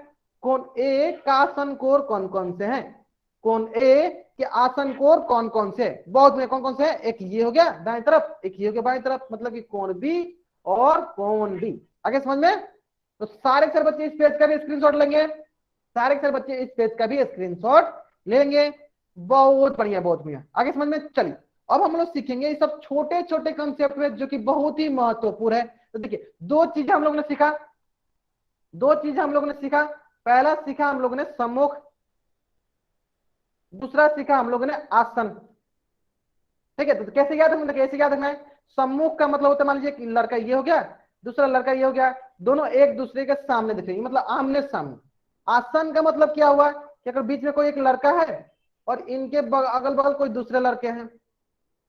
कोण ए का आसन कोण कौन कौन से हैं, कोण ए के आसन कोण कौन कौन से, बहुत में कौन कौन से है, एक ये हो गया दाएं तरफ, एक ये हो गया बाएं तरफ, मतलब कि कोण बी और कोण डी। आगे समझ में? तो सारे सर बच्चे इस पेज का भी स्क्रीनशॉट लेंगे, सारे सर बच्चे इस पेज का भी स्क्रीनशॉट लेंगे। बहुत बढ़िया, बहुत बढ़िया। आगे समझ में? चलिए अब हम लोग सीखेंगे ये सब छोटे छोटे कंसेप्ट में जो कि बहुत ही महत्वपूर्ण है। तो देखिए दो चीजें हम लोगों ने सीखा, पहला सीखा हम लोगों ने सम्मुख, दूसरा सीखा हम लोगों ने आसन, ठीक है। तो कैसे याद रखना, कैसे याद रखना है, सम्मुख का मतलब होता है मान लीजिए लड़का ये हो गया, दूसरा लड़का ये हो गया, दोनों एक दूसरे के सामने दिख रहे हैं, मतलब आमने सामने। आसन का मतलब क्या हुआ कि अगर बीच में कोई एक लड़का है और इनके अगल बगल कोई दूसरे लड़के हैं,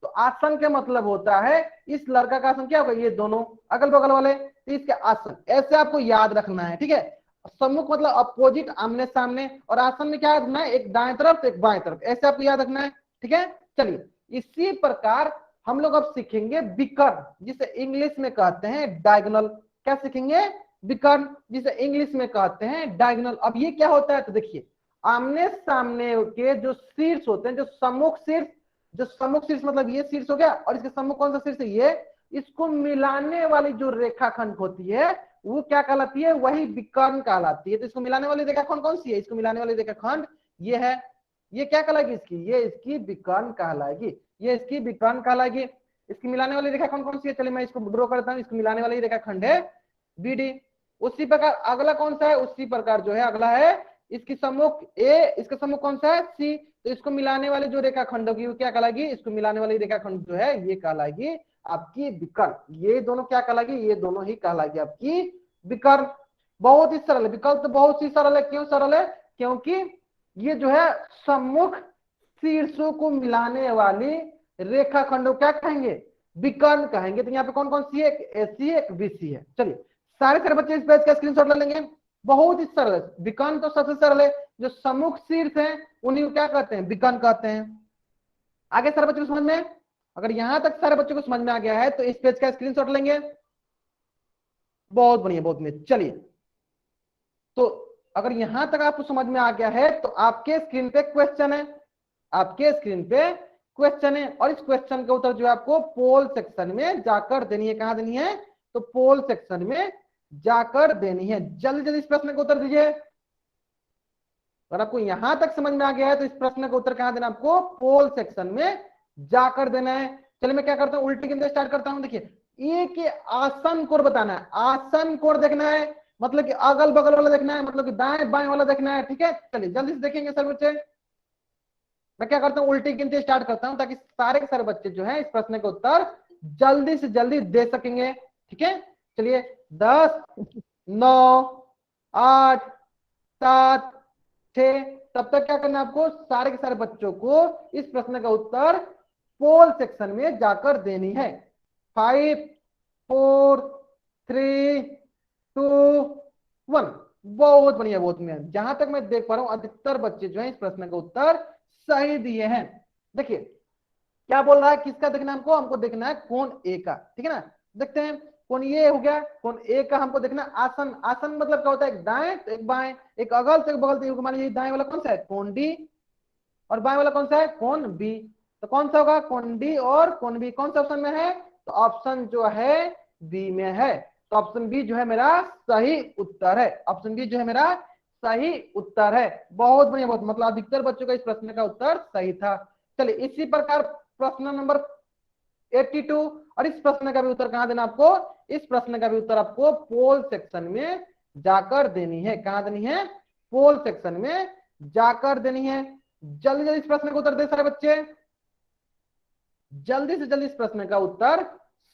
तो आसन का मतलब होता है इस लड़का का आसन क्या होगा, ये दोनों अगल बगल वाले, तो इसके आसन, ऐसे आपको याद रखना है, ठीक है। सम्मुख मतलब अपोजिट, आमने सामने, और आसन में क्या रखना है, एक दाएं तरफ एक बाएं तरफ, ऐसे आपको याद रखना है, ठीक है। चलिए इसी प्रकार हम लोग अब सीखेंगे विकर्ण, जिसे इंग्लिश में कहते हैं डायगोनल। क्या सीखेंगे? विकर्ण, जिसे इंग्लिश में कहते हैं डायगोनल। अब ये क्या होता है, तो देखिए आमने सामने के जो शीर्ष होते हैं, जो सम्मुख शीर्ष मतलब ये शीर्ष हो गया, और इसके सम्मुख कौन सा शीर्ष है, ये, इसको मिलाने वाली जो रेखाखंड होती है वो क्या कहलाती है, वही विकर्ण कहलाती है। तो इसको मिलाने वाली रेखाखंड कौन सी है, इसको मिलाने वाली रेखाखंड ये है, ये क्या कहलाएगी इसकी, ये इसकी विकर्ण कहलाएगी, ये इसकी विकर्ण कहलाएगी। इसकी मिलाने वाली रेखाखंड कौन सी है, चलिए मैं इसको ड्रॉ करता हूँ, इसको मिलाने वाली रेखाखंड है बीडी। उसी प्रकार अगला कौन सा है, उसी प्रकार जो है अगला है इसकी सम्मुख ए, इसका सम्मुख कौन सा है, सी, तो इसको मिलाने वाली जो रेखाखंड होगी वो क्या कहलाएगी, इसको मिलाने वाली रेखाखंड जो है ये कहलाएगी आपकी विकर्ण। ये दोनों क्या कहलाएगी, ये दोनों ही कहलाएगी आपकी विकर्ण। बहुत ही सरल है, विकल्प तो बहुत ही सरल है। क्यों सरल है, क्योंकि ये जो है सम्मुख शीर्षों को मिलाने वाली रेखाखंडों क्या कहेंगे, विकर्ण कहेंगे। तो यहाँ पे कौन कौन सी है, एक एसी एक बीसी है। चलिए सारे बच्चे इस पेज का स्क्रीनशॉट ले लेंगे, बहुत ही सरल है। विकर्ण तो सबसे सरल है, जो सम्मुख शीर्ष है उन्हीं को क्या कहते हैं, विकर्ण कहते हैं। आगे सारे बच्चों को समझ में, अगर यहां तक सारे बच्चों को समझ में आ गया है तो इस पेज का स्क्रीनशॉट लेंगे। बहुत बढ़िया, बहुत बढ़िया। चलिए तो अगर यहां तक आपको समझ में आ गया है तो आपके स्क्रीन पे क्वेश्चन है, आपके स्क्रीन पे क्वेश्चन है, और इस क्वेश्चन का उत्तर जो है आपको पोल सेक्शन में जाकर देनी है। कहां देनी है, तो पोल सेक्शन में जाकर देनी है। जल्दी जल्दी इस प्रश्न का उत्तर दीजिए। अगर आपको यहां तक समझ में आ गया है तो इस प्रश्न का उत्तर कहां देना, आपको पोल सेक्शन में जाकर देना है। चलिए मैं क्या करता हूं, उल्टी गिनते स्टार्ट करता हूं। देखिए ए के आसन कोण बताना है, आसन कोण देखना है, मतलब कि अगल बगल वाला देखना है, मतलब कि दाएं बाएं वाला देखना है, ठीक है। चलिए जल्दी से देखेंगे सर बच्चे। मैं क्या करता हूं, उल्टी गिनते स्टार्ट करता हूं ताकि सारे के सारे बच्चे जो है इस प्रश्न का उत्तर जल्दी से जल्दी दे सकेंगे, ठीक है। चलिए 10 9 8 7 6, तब तक क्या करना है आपको, सारे के सारे बच्चों को इस प्रश्न का उत्तर पोल सेक्शन में जाकर देनी है। 5 4 3 2 1। बहुत बढ़िया, बहुत बढ़िया। जहां तक मैं देख पा रहा हूं अधिकतर बच्चे जो है इस प्रश्न का उत्तर सही दिए हैं। देखिए क्या बोल रहा है, किसका देखना हमको, हमको देखना है कोण ए का, ठीक है ना। देखते हैं, कोण ये हो गया, कोण ए का हमको देखना है आसन। आसन मतलब क्या होता है, एक दाएं तो एक बाएं, एक अगल तो एक बगल। तो मान लीजिए दाएं वाला कौन सा है, कोण डी, और बाएं वाला कौन सा है, कोण बी। तो कौन सा होगा, कोण डी और कोण बी। कौन सा ऑप्शन में है, तो ऑप्शन जो है बी में है। तो ऑप्शन बी जो है मेरा सही उत्तर है, ऑप्शन बी जो है मेरा सही उत्तर है। बहुत बढ़िया, बहुत, मतलब अधिकतर बच्चों का इस प्रश्न का उत्तर सही था। चलिए इसी प्रकार प्रश्न नंबर 82, और इस प्रश्न का भी उत्तर कहां देना आपको, इस प्रश्न का भी उत्तर आपको पोल सेक्शन में जाकर देनी है। कहां देनी है, पोल सेक्शन में जाकर देनी है। जल्दी जल्दी इस प्रश्न का उत्तर दे सारे बच्चे, जल्दी से जल्दी इस प्रश्न का उत्तर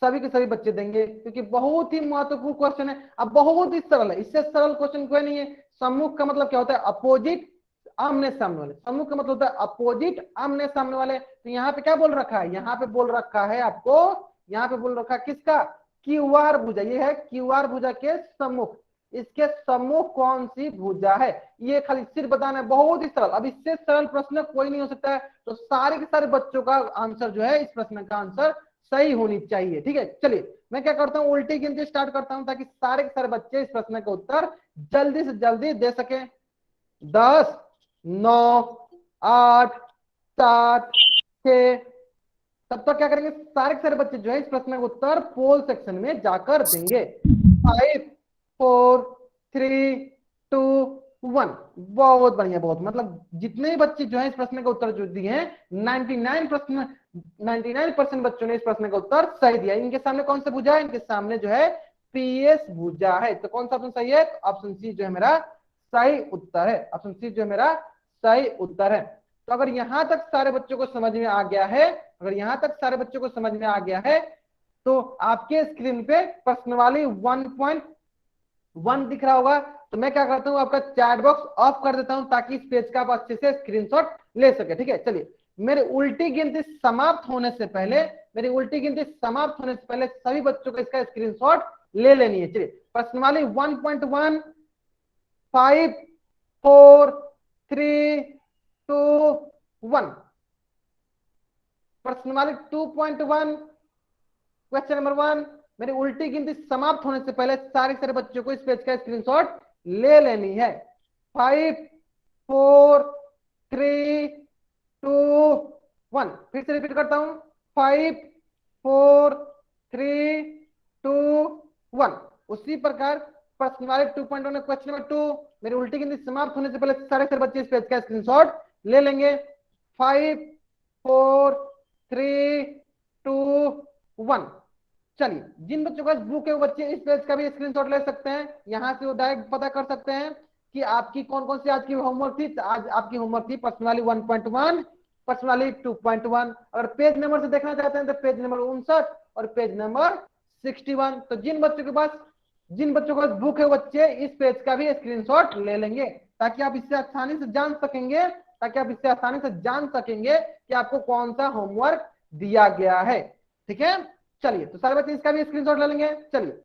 सभी के सभी बच्चे देंगे, क्योंकि बहुत ही महत्वपूर्ण क्वेश्चन है। अब बहुत ही सरल है, इससे सरल क्वेश्चन कोई नहीं है। सम्मुख का मतलब क्या होता है, अपोजिट, आमने सामने वाले। सम्मुख का मतलब होता है अपोजिट, आमने सामने वाले। तो यहाँ पे क्या बोल रखा है, यहाँ पे बोल रखा है आपको, यहाँ पे बोल रखा है किसका, क्यूआर भुजा। ये है क्यूआर भुजा के सम्मुख, इसके सम्मुख कौन सी भुजा है, ये खाली सिर्फ बताना है, बहुत ही सरल। अब इससे सरल प्रश्न कोई नहीं हो सकता है, तो सारे के सारे बच्चों का आंसर जो है, इस प्रश्न का आंसर सही होनी चाहिए। ठीक है, चलिए मैं क्या करता हूँ, उल्टी गिनती स्टार्ट करता हूँ ताकि सारे के सारे बच्चे इस प्रश्न का उत्तर जल्दी से जल्दी दे सके। 10, 9, 8, 7, 6। तब तक क्या करेंगे, सारे के सारे बच्चे जो है इस प्रश्न का उत्तर पोल सेक्शन में जाकर देंगे। 5, 4, 3, 2, 1। बहुत बढ़िया, बहुत मतलब जितने भी बच्चे जो है इस प्रश्न का उत्तर जो दिए हैं 99% बच्चों ने इस प्रश्न का उत्तर सही दिया। इनके सामने कौन सा भुजा है, इनके सामने जो है पीएस भुजा है। तो कौन सा ऑप्शन सही है, ऑप्शन सी जो है मेरा सही उत्तर है। ऑप्शन सी जो है मेरा सही उत्तर है। तो अगर यहां तक सारे बच्चों को समझ में आ गया है, अगर यहां तक सारे बच्चों को समझ में आ गया है, तो आपके स्क्रीन पे प्रश्नवाली 1.1 दिख रहा होगा। तो मैं क्या करता हूं, आपका चैट बॉक्स ऑफ कर देता हूं ताकि इस पेज का आप अच्छे से स्क्रीनशॉट ले सके। ठीक है, चलिए मेरी उल्टी गिनती समाप्त होने से पहले, मेरी उल्टी गिनती समाप्त होने से पहले सभी बच्चों को इसका स्क्रीनशॉट ले लेनी है। चलिए प्रश्नवाली 1.1, 5, 4, 3, 2, 1। प्रश्नवाली 2.1, क्वेश्चन नंबर 1, मेरी उल्टी गिनती समाप्त होने से पहले सारे बच्चों को इस पेज का स्क्रीनशॉट ले लेनी है। 5, 4, 3, 2, 1। फिर से रिपीट करता हूं, 5, 4, 3, 2, 1। उसी प्रकार प्रश्नवाली 2.1 क्वेश्चन नंबर 2, मेरी उल्टी गिनती समाप्त होने से पहले सारे बच्चे इस पेज का स्क्रीनशॉट ले लेंगे। 5, 4, 3, 2, 1। चलिए जिन बच्चों के पास बुक है वो बच्चे इस पेज का भी स्क्रीनशॉट ले सकते हैं। यहां से वो डायरेक्ट पता कर सकते हैं कि आपकी कौन कौन सी आज की होमवर्क थी। आज आपकी होमवर्क थी पर्सनली 1.1, पर्सनली 2.1। अगर पेज नंबर से देखना चाहते हैं तो पेज नंबर 59 और पेज नंबर 61। तो जिन बच्चों के पास बुक है बच्चे इस पेज का भी स्क्रीनशॉट ले लेंगे ताकि आप इससे आसानी से जान सकेंगे कि आपको कौन सा होमवर्क दिया गया है। ठीक है, चलिए तो सारे बच्चे इसका भी स्क्रीनशॉट ले लेंगे। चलिए